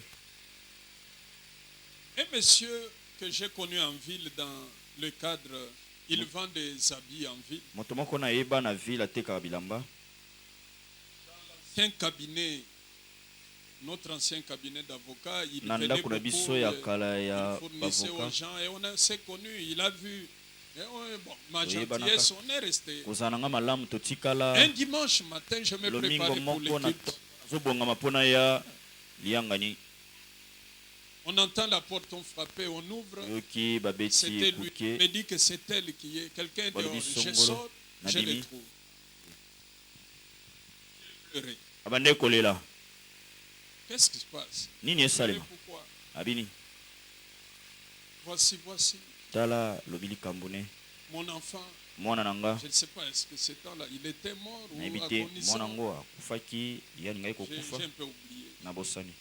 Un monsieur que j'ai connu en ville dans le cadre, il vend des habits en ville. moto moko na yeba na ville atekaka bilamba. Un cabinet, notre ancien cabinet d'avocats, il na venait ndako na beaucoup, biso ya kala il ya fournissait aux bavoka gens et on s'est connu, il a vu. Et bon, ma Oui, gentillesse, on est resté. kozala nanga malamu totikala. Un dimanche matin, je me lomingo préparais pour moko l'équipe. nazobongama mpona ya liyangani. On entend la porte, on frappait, on ouvre. yoki babeti C'était lui. Il me ekuke dit que c'est elle qui est. Quelqu'un dehors. Balobi Je songolo, sors, je Nadimi. le trouve. Il pleurait. abande kolela. Qu'est-ce qui se passe? nini esalema? Pourquoi? abini Voici. tala lobi likambo ne Mon enfant, mwana na nga je ne sais pas, est-ce que ce temps-là, il était mort ou nayebi te mwana agonisant? ngo akufaki ye alingai J'ai kokufa un peu oublié. na bosani.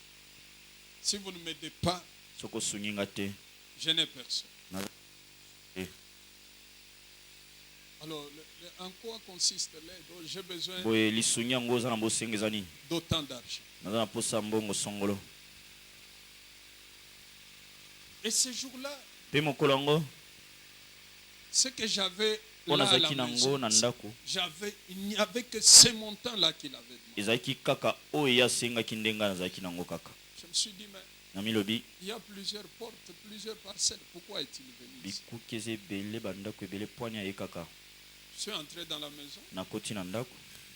Si vous ne m'aidez pas, soki osungi nga te je n'ai personne. Eh. Alors, en quoi consiste l'aide? J'ai besoin boye lisungi yango oza na bosenga eza nini? d'autant d'argent. naza na posa mbongo songolo. Et ce jour-là, mpe mokolo yango ce que j'avais mpo là à la nazalaki nango maison, na ndako il n'y avait que ces montants-là qu'il avait demandé. ezalaki kaka oyo ye asengaki ndenge nazalaki nango kaka. Je me suis dit, mais namilobi il y a plusieurs portes, plusieurs parcelles. Pourquoi est-il venu ici? bikuki eza ebele bandako ebele pwani aye kaka. Je suis entré dans la maison. nakoti na ndako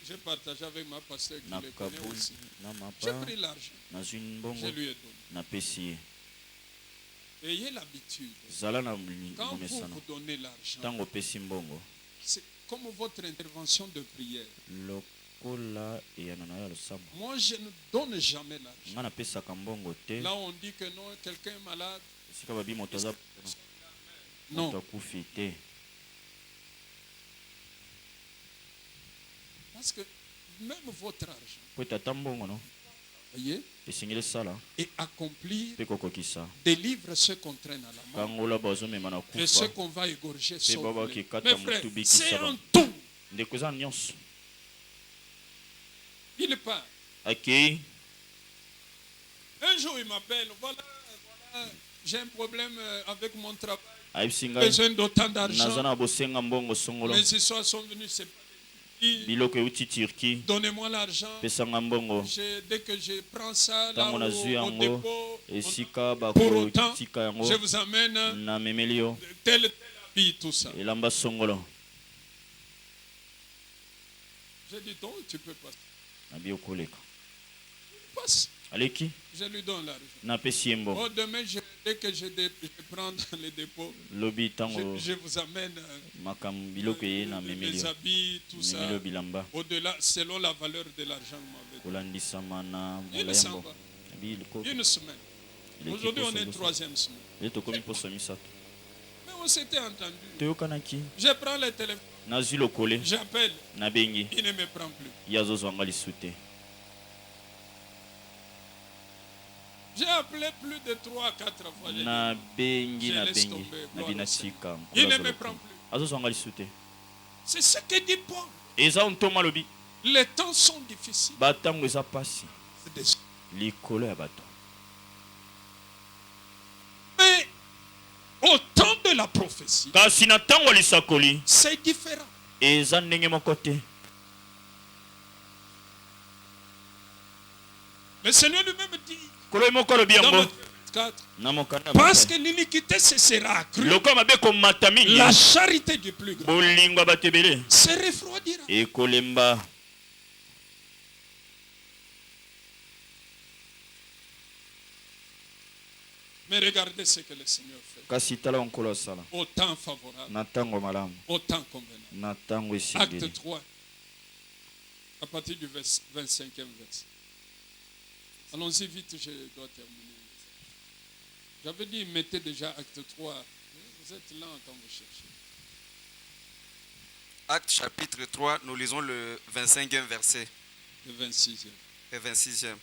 J'ai partagé avec ma pasteur qui le connaît nakabuli aussi. na J'ai mapa pris l'argent. nazwi Je mbongo lui ai donné. napesi ye. Ayez l'habitude. zala na Quand vous momesano vous donnez l'argent, ntango opesi mbongo c'est comme votre intervention de prière. lokola eyano na yo ya losambo. Moi, je ne donne jamais l'argent. nga napesaka mbongo te Là, on dit que non, quelqu'un est malade. esika babi moto aza Non. moto akufi te. Parce que même votre argent, po ete ata mbongo no voyez, esengeli esala et accomplir mpe kokokisa des livres ceux qu'on traîne à la main kangola bazomema na et ceux kufa qu'on va égorger mpe sauve-les. babaki kata Mes frères, motu c'est bikisa un ba tout. ndeko eza nyonso. Il part. akei Un jour, il m'appelle. Voilà, j'ai un problème avec mon travail. ayebisi ngai Besoin d'autant naza d'argent. na bosenga mbongo songolo. Mes histoires sont venues, c'est pas des- biloko euti turki Donnez-moi l'argent. pesanga mbongo Dès que je prends ça là ntango au nazwi yango dépôt, esika pour autant, bakotika yango je vous amène namemeli yo tel habit, tout ça. elamba songolo. J'ai dit, non, tu peux passer. nabi okoleka Passe. aleki Je lui donne l'argent. napesi ye mbongo. Oh, demain, dès que je prends dans le dépôt, lobi ntango je vous amène makambo biloko eye namemeli les yo habits, tout ça. memeli yo bilamba Au-delà, selon la valeur de l'argent, vous m'avez dit. kolandisama na Il mola s'en yango va. nabi liko Une semaine. eleki Aujourd'hui, on est poso troisième semaine. ye tokomi poso misato Mais on s'était entendu. toyokanaki Je prends le téléphone, nazwi lokole j'appelle, nabengi il ne me prend plus. ye azozwanga lisu te. J'ai appelé plus de 3 à 4 fois. J'ai dit, nabengi Je laisse nabengi tomber, nabi gloire au natika il ne me prend plus. azozwanga lisu te. C'est ce que dit Paul. eza ntoma lobi Les temps sont difficiles. batango eza pasi C'est des- likolo ya bato. Mais au temps de la prophétie, kasi na ntango ya lisakoli c'est différent. eza ndenge moko te. Le Seigneur lui-même dit kolo ye moko alobi dans yango Matthieu chapitre 4. na mokanda Parce que l'iniquité se sera accrue, lokola mabe komata mingi la charité du plus grand bolingo ya bato ebele se refroidira. ekolemba. Mais regardez ce que le Seigneur fait. Kasi tala onkolo asala Au temps favorable, na ntango malamu au temps convenable. na ntango Acte esengeli. 3, à partir du 25e verset. Allons-y vite, je dois terminer. J'avais dit, mettez déjà acte 3. Vous êtes là quand vous cherchez. Acte chapitre 3, nous lisons le 25e verset Le 26e. et 26e.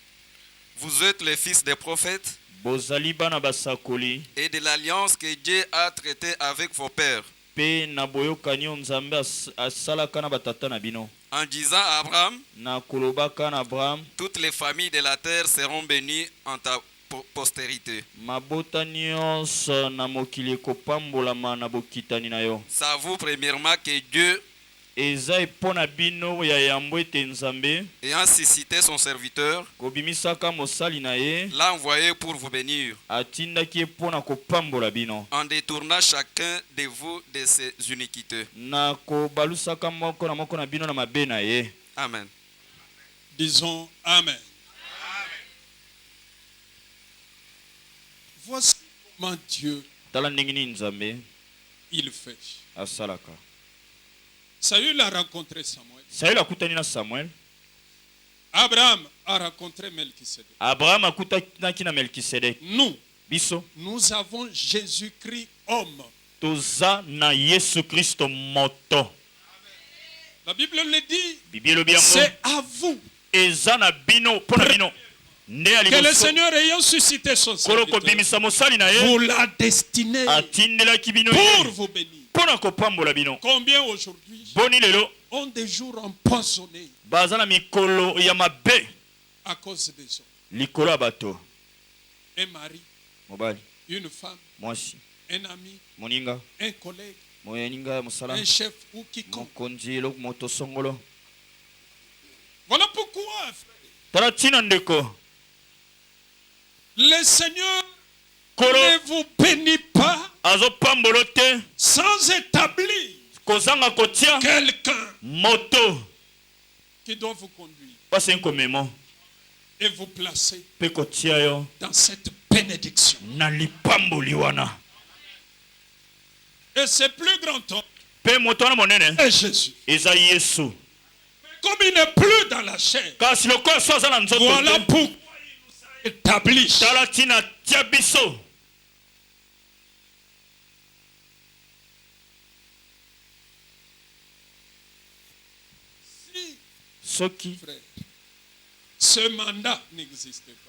Vous êtes les fils des prophètes Bozali bana basakoli et de l'alliance que Dieu a traitée avec vos pères, pe na boyokani oyo nzambe asalaka na batata na bino en disant à Abraham, na kolobaka na Abraham, toutes les familles de la terre seront bénies en ta postérité. mabota nyonso na mokili ekopambolama na bokitani na yo. Savez-vous premièrement que Dieu, Eza epo na bino ya yambo ete nzambe ayant suscité son serviteur, kobimisaka mosali na ye l'a envoyé pour vous bénir, atindaki ye mpo na kopambola bino en détournant chacun de vous de ses iniquités. na kobalusaka moko na bino na mabe na ye. Amen. Disons Amen. Voici comment Dieu Tala ndenge nini nzambe il fait. asalaka. Saül a rencontré Samuel. Saül akutani na Samuel. Abraham a rencontré Melchisedec. Abraham akutanaki na Melkisedek. Nous avons Jésus-Christ homme. Toza na Yesu Kristo moto. La Bible le dit. Bible lobi yango. C'est à vous Eza na bino pona bino. Que le Seigneur ayant suscité son serviteur vous l'a destiné pour vous bénir. Combien aujourd'hui ont des jours empoisonnés à cause des hommes? Un mari, une femme, un ami, un collègue, un chef ou quiconque. Voilà pourquoi, frère, le Seigneur ne vous bénit pas sans établir quelqu'un qui doit vous conduire et vous placer dans cette bénédiction. Et c'est plus grand homme est Jésus. Comme il n'est plus dans la chair, voilà pourquoi établi. Si frère, ce mandat n'existait pas.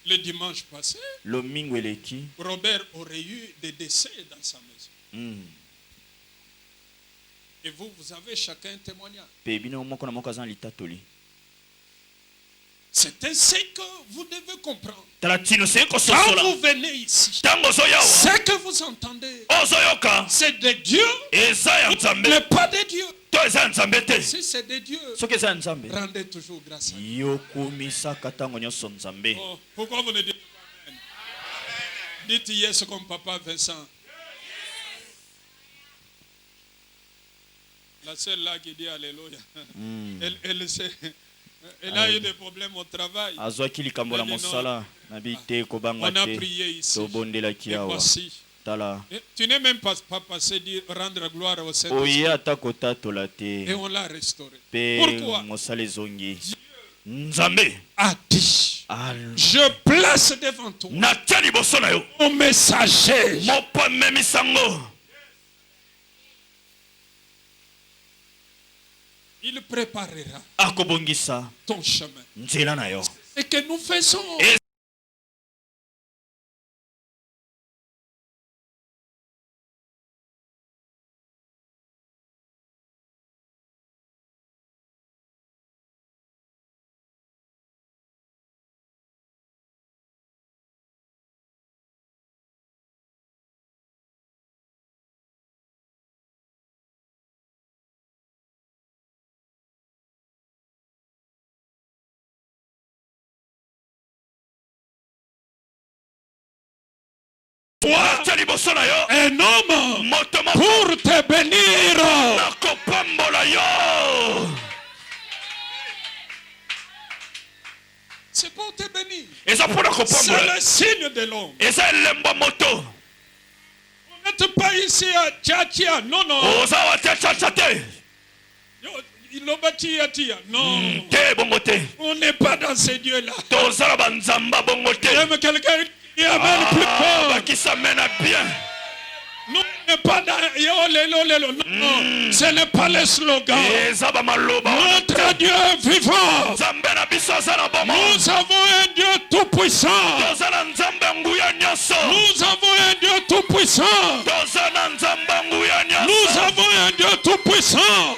Le dimanche passé, Robert aurait eu des décès dans sa maison. Et vous avez chacun un témoignage. C'est ainsi que vous devez comprendre. Quand vous venez ici, ce que vous entendez, c'est de Dieu, mais pas de Dieu. Si c'est de Dieu, rendez toujours grâce à Dieu. Oh, pourquoi vous ne dites pas Amen? Dites yes comme Papa Vincent. La seule là qui dit Alléluia, elle sait. Elle a eu des problèmes au travail. On a prié ici. Et voici. Tu n'es même pas passé dire rendre gloire au Saint-Esprit. Et on l'a restauré. Pourquoi? Dieu a dit, je place devant toi mon messager. Il préparera ton chemin. Et que nous faisons. toi un homme pour te bénir. C'est pour te bénir. C'est le signe de l'homme. Vous n'êtes pas ici à Tchatia. Non, non. Il a bâti à Tia. Non. On n'est pas dans ces dieux-là. J'aime quelqu'un qui amène plus fort. Nous n'est pas dans non, ce n'est pas le slogan. Notre Dieu est vivant. Nous avons un Dieu tout puissant. Nous avons un Dieu tout puissant. Nous avons un Dieu tout puissant.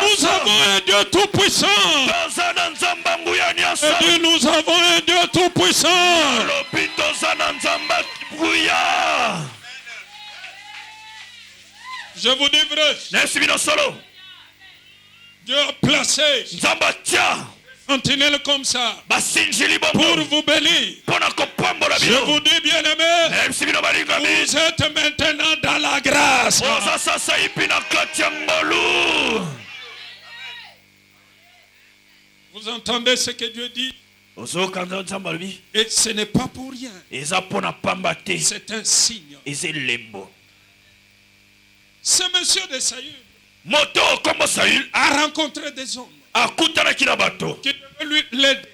Nous avons un Dieu tout puissant. Et nous avons un Dieu tout puissant. Je vous dis vrai. Dieu a placé sentinelle comme ça pour vous bénir. Je vous dis bien aimé, vous êtes maintenant dans la grâce. Vous entendez ce que Dieu dit? Et ce n'est pas pour rien. C'est un signe. Ce monsieur de Saül a rencontré des hommes qui devaient lui l'aider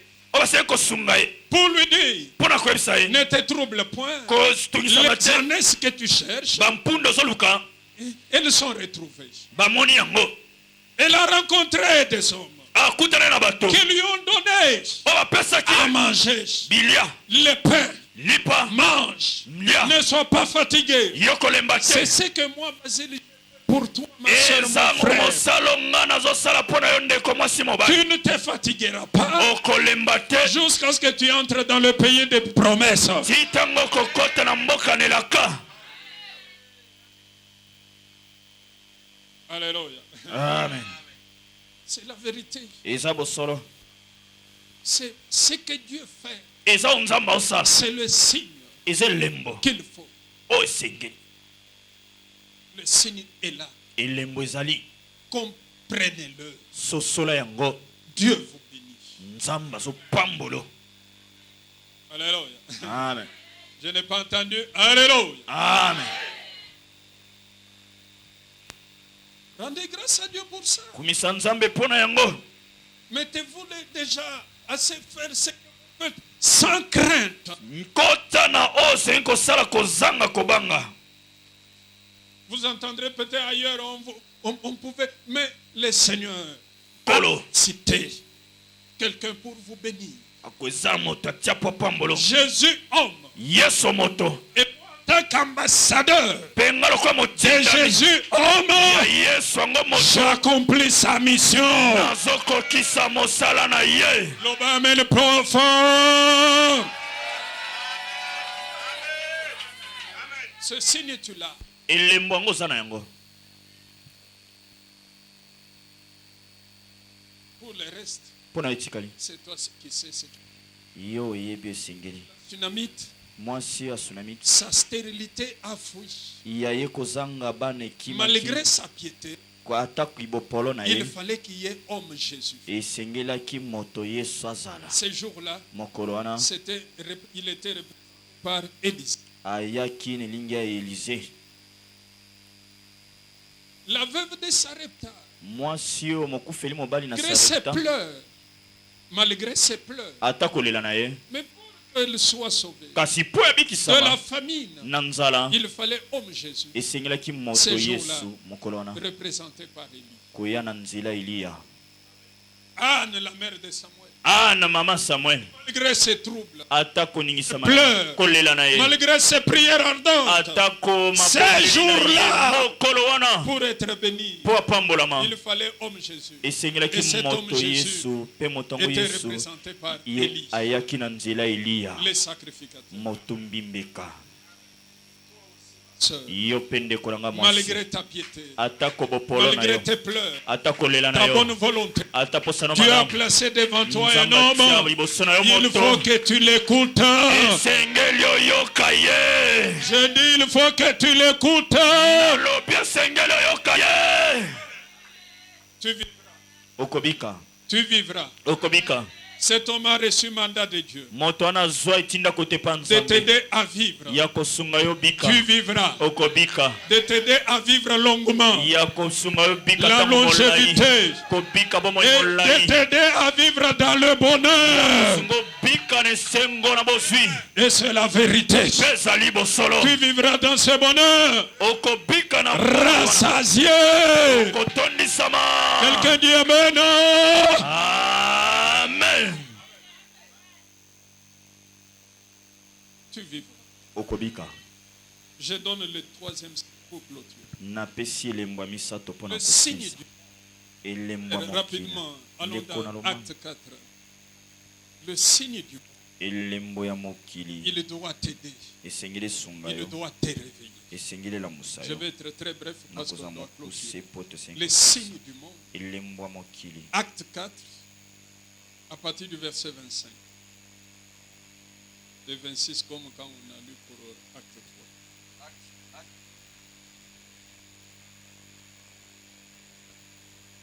pour lui dire ne te trouble point, les jeunesse que tu cherches, elles sont retrouvées. Elle a rencontré des hommes qui lui ont donné à manger le pain. Mange, ne sois pas fatigué. C'est ce que moi, Basile, pour toi, ma soeur, mon frère. Tu ne te fatigueras pas jusqu'à ce que tu entres dans le pays des promesses. Alléluia. Amen. C'est la vérité. C'est ce que Dieu fait. C'est le signe qu'il faut. Le signe est là. Comprenez-le. Dieu vous bénit. Alléluia. Amen. Je n'ai pas entendu. Alléluia. Amen. Rendez grâce à Dieu pour ça. Mettez-vous déjà à se faire ce que vous faites sans crainte. Vous entendrez peut-être ailleurs, on pouvait, mais le Seigneur a cité quelqu'un pour vous bénir. Jésus homme. Et en tant qu'ambassadeur de Jésus homme, j'accomplis sa mission. L'obama le profond. Ce signe tu l'as. Pour le reste, c'est toi qui sais ce que Tsunamite, sa stérilité a fui. Malgré sa piété, il fallait qu'il y ait homme Jésus. Ce jour-là, il était représenté par Élisée. La veuve de Sarepta, malgré ses pleurs, mais pour qu'elle soit sauvée de la famine, il fallait homme Jésus. Ce jour-là, représenté par Élie. Anne, la mère de Samuel. Malgré ses troubles, pleurs, malgré ses prières ardentes, ces jours-là, pour être béni, il fallait homme Jésus. Et cet homme Jésus était représenté par Élie, le sacrificateur. sœur, yo pende kolanga mwasi malgré ta piété, atako bopolo na malgré yo tes pleurs, atako lela na ta yo bonne volonté, ataposano Dieu a malamu placé devant toi un Nzambe atia homme. liboso na yo Il moto faut que tu l'écoutes. esengeli oyoka ye Je dis, il faut que tu l'écoutes. nalobi esengeli oyoka ye Tu vivras. okobika Tu vivras. okobika Cet homme a reçu mandat de Dieu moto wana azwa etinda kotepa de nzambe t'aider à vivre. ya kosunga yo bika Tu vivras. okobika De t'aider à vivre longuement. ya kosunga yo bika La ntango molai longévité. kobika bomoi Et de molai t'aider à vivre dans le bonheur. kosunga obika na esengo na bozwi Et c'est la vérité. mpe ezali bosolo Tu vivras dans ce bonheur. okobika na Rassasié. kotondisama Quelqu'un dit Amen. amen Tu vivras. okobika Je donne le troisième pour clôture. napesi elembo ya misato mpo na Le signe kokisa du elembo ya mokili rapidement. Allons ndeko na dans loma Acte 4. Le signe du elembo ya mokili il doit t'aider. esengeli esunga Il yo doit te réveiller. esengeli elamusa Je yo vais être très bref parce nakozwa qu'on doit mokuse clôturer. po tosengi Les signes du monde. elembo ya mokili Acte 4, à partir du verset 25. Et 26 comme quand on a lu pour Acte 3.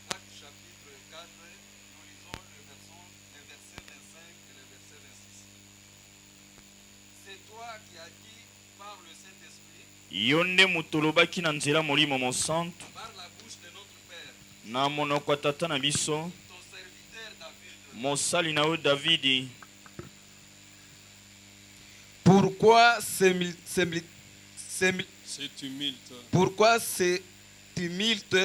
Acte chapitre 4, nous lisons le verset 25 et le verset 26. C'est toi qui as dit par le Saint-Esprit, yo nde moto olobaki na nzela molimo mosantu par la bouche de notre Père, na monoko ya tata na biso ton serviteur David. mosali na yo davidi Pourquoi C'est tumulte. pourquoi ce tumulte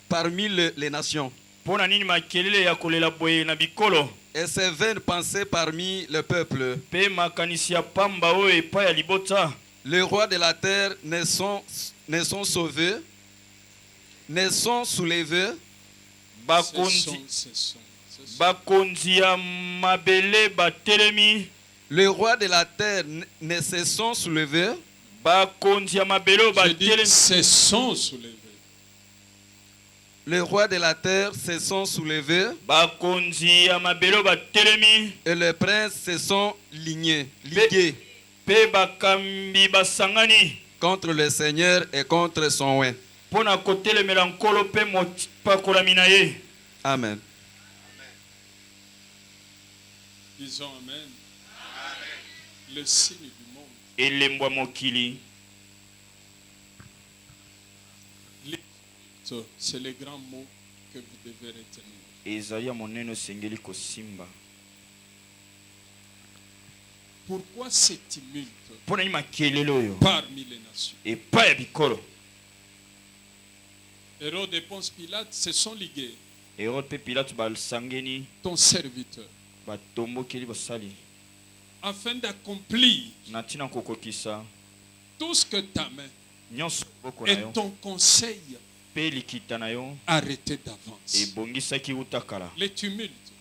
parmi les nations mpo na nini makelele ya kolela boye na bikolo et ces vaines pensées parmi le peuple? mpe makanisi ya pamba oyo epai ya libota Les rois de la terre ne sont sauvés, ne sont soulevés, bakonzi ya mabele batelemi les rois de la terre ne se sont soulevés, bakonzi ya mabele oyo Je dis, batelemi se sont soulevés. les rois de la terre se sont soulevés bakonzi ya mabele oyo batelemi et les princes se sont ligués mpe bakambi basangani contre le Seigneur et contre son oint. mpo na kotelemela nkolo mpe mopakolami na ye. Amen. Disons Amen. Le signe du monde. elembo ya mokili C'est le grand mot que vous devez retenir. ezali ya monene osengeli kosimba. Pourquoi ces tumultes mpo na nini makelele oyo parmi les nations? epai ya bikolo Hérode et Ponce Pilate se sont ligués. herode mpe pilato basangeni Ton serviteur, batombokeli basali afin d'accomplir na ntina kokokisa tout ce que ta main nyonso loboko na et yo ton conseil mpe likita na yo arrêté d'avance. ebongisaki wuta kala. Les tumultes,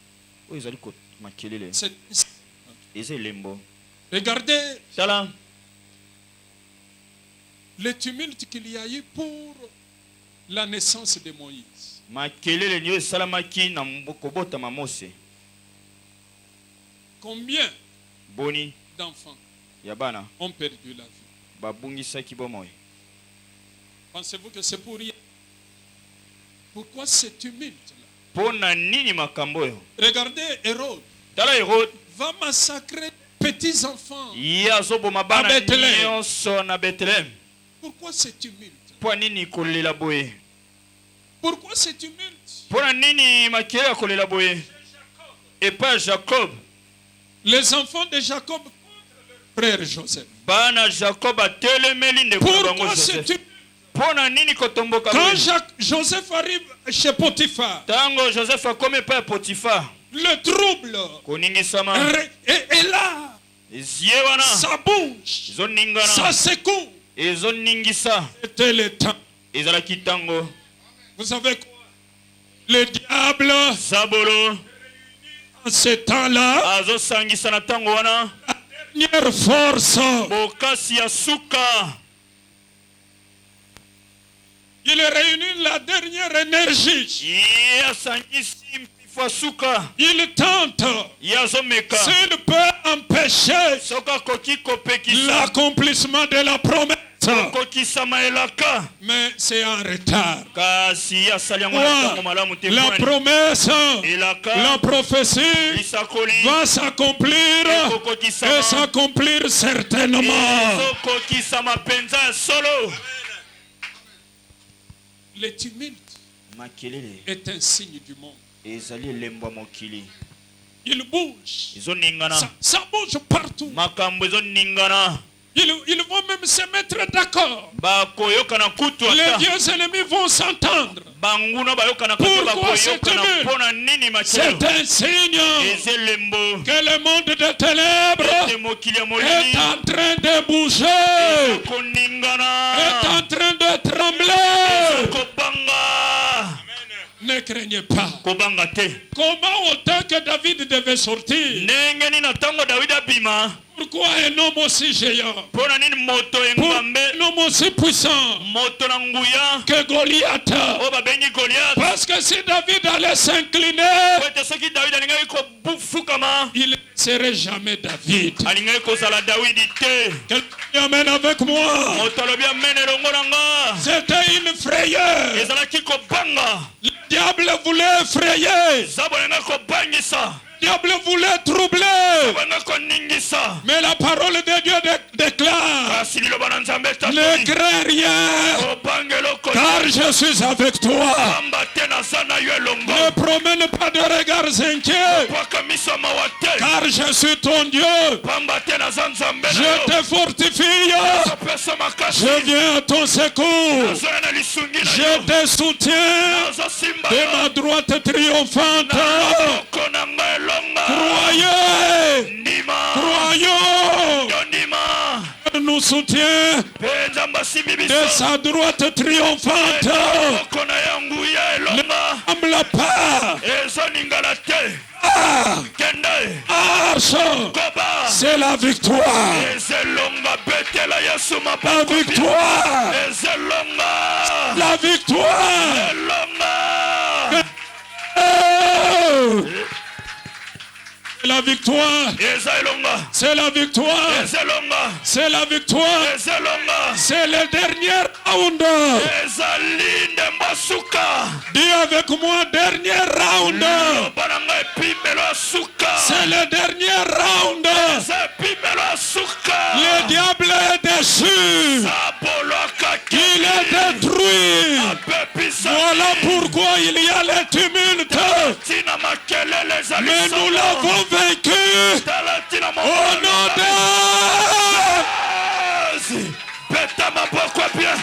oyo ezali makelele c'est... eza elembo. Regardez tala les tumultes qu'il y a eu pour la naissance de Moïse. makelele niyo esalamaki na kobotama mose. Combien boni d'enfants ya bana ont perdu la vie? babungisaki bomoi. Pensez-vous que c'est pour rien? Pourquoi ce tumulte-là? mpo na nini makambo oyo? Regardez Hérode tala herode va massacrer petits enfants. ye azoboma bana À Bethléem. nyonso na betlehem. Pourquoi ce tumulte? mpo nini kolela boye? Pourquoi ce tumulte? mpo na nini makele ya kolela boye? epai ya jacob Les enfants de Jacob contre leur frère Joseph. bana jacob atelemeli ndeko na bango Pourquoi ce joseph. tumulte? mpo na nini kotomboka Quand boye? Joseph arrive chez Potiphar, ntango joseph akomi epai ya potifa le trouble koningisama est là. ezie wana Ça bouge, ça ezoningana secoue. ezoningisa. C'était le temps. ezalaki ntango Vous savez quoi? Le diable, zabolo en ce temps-là, azosangisa na ntango wana dernière force, bokasi ya suka Il réunit la dernière énergie. ye asangisi mpifu suka Il tente. ye azomeka S'il peut empêcher soki akoki kopekisa l'accomplissement de la promesse. kokisama elaka Mais c'est en retard. kasi ye asali yango na ntango malamu te La promesse, elaka la prophétie lisakoli va s'accomplir et ekokokisama s'accomplir certainement. ezokokisama mpenza ya solo. Le tumulte makelele est un signe du monde. ezali elembo ya mokili Il bouge. ezoningana Ça bouge partout. makambo ezoningana Ils vont même se mettre d'accord. bakoyokana kutu Les ata vieux ennemis vont s'entendre. banguna bayokana kutu Pourquoi ce bakoyokana tumulte? mpona nini C'est makelelo un signe eza elembo que le monde des ténèbres ete mokili ya est molili en train de bouger, koningana est en train de trembler. kobanga Ne craignez pas. kobanga te Comment autant que David devait sortir? ndenge nini na ntango dawidi abima Pourquoi un homme aussi géant? mpona nini moto Pour engambe un homme aussi puissant moto na nguya que Goliath? oyo babengi goliath Parce que si David allait s'incliner, po ete soki dawidi alingaki kofukama il ne serait jamais David. alingaki kozala dawidi te Quelqu'un amène avec moi. moto alobi amene elongo na nga C'était une frayeur. ezalaki kobanga Le diable voulait effrayer. zabo alingaki kobangisa Le diable voulait troubler. alingaki koningisa Mais la parole de Dieu déclare: kasi liloba na nzambe ne etatoli crains rien, kobanga eloko car je suis avec toi. pamba te naza na yo elongo Ne promène pas de regards inquiets, pwaka miso mawa te car je suis ton Dieu. pamba te naza nzambe na Je yo te fortifie. nazopesa makasi Je viens à ton secours. nazoya na lisungi na Je yo te soutiens nazosimba de yo ma droite triomphante. loboko na nga elonga Croyez, ndima croyons. yo ndima Il nous soutient mpe nzambe asimbi de biso sa droite triomphante. loboko na ya nguya elonga Ne tremble pas. ezoningana te kende Marche. koba C'est la victoire. ezelonga betela yesu La maboko victoire. ezelonga La victoire. elonga Oh. La victoire. eza elonga C'est la victoire. ezelonga C'est la victoire. ezelonga C'est le dernier round. ezali ndembo suka Dis avec moi, dernier round. loba na ngai epimelo ya suka C'est le dernier round. eza epimelo ya suka Le diable est déchu. abolwakaki Il est détruit. apepisa Voilà pourquoi il y a le tumulte. ntina makelele ezali Mais nous l'avons vaincu tala ntina au nom de... Jésus. Beta maboko bien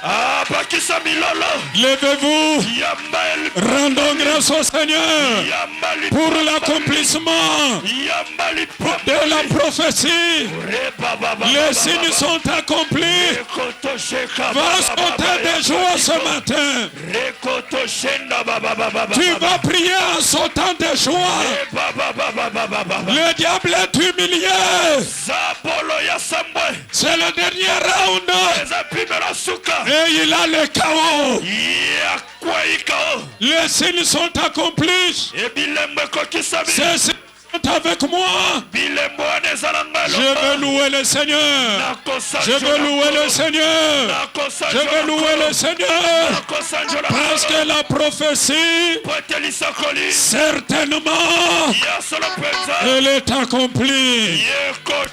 abakisa milolo Levez-vous. yamba Rendons grâce au Seigneur yamba pour l'accomplissement yamba de la prophétie. Les signes sont accomplis. Va sauter de joie ce matin. Tu vas prier en sautant de joie. Le diable est humilié. C'est le dernier round. Et il a le chaos. Les signes sont accomplis. Ces signes sont avec moi. Je veux louer le Seigneur. Je veux louer le Seigneur. Je veux louer le Seigneur. Parce que la prophétie, certainement, elle est accomplie.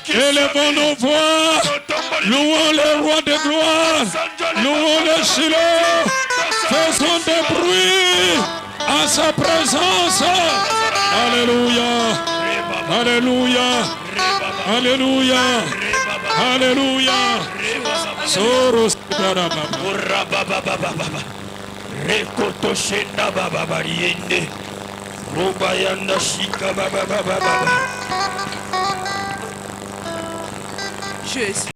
Élevons nos voix. Louons le roi de gloire. Louons le Shiloh. Faisons des bruits à sa présence. Alléluia. Alléluia. Alléluia. Alléluia. Soros Rekotoshenda baba bariende Robayanda shika baba baba baba Je suis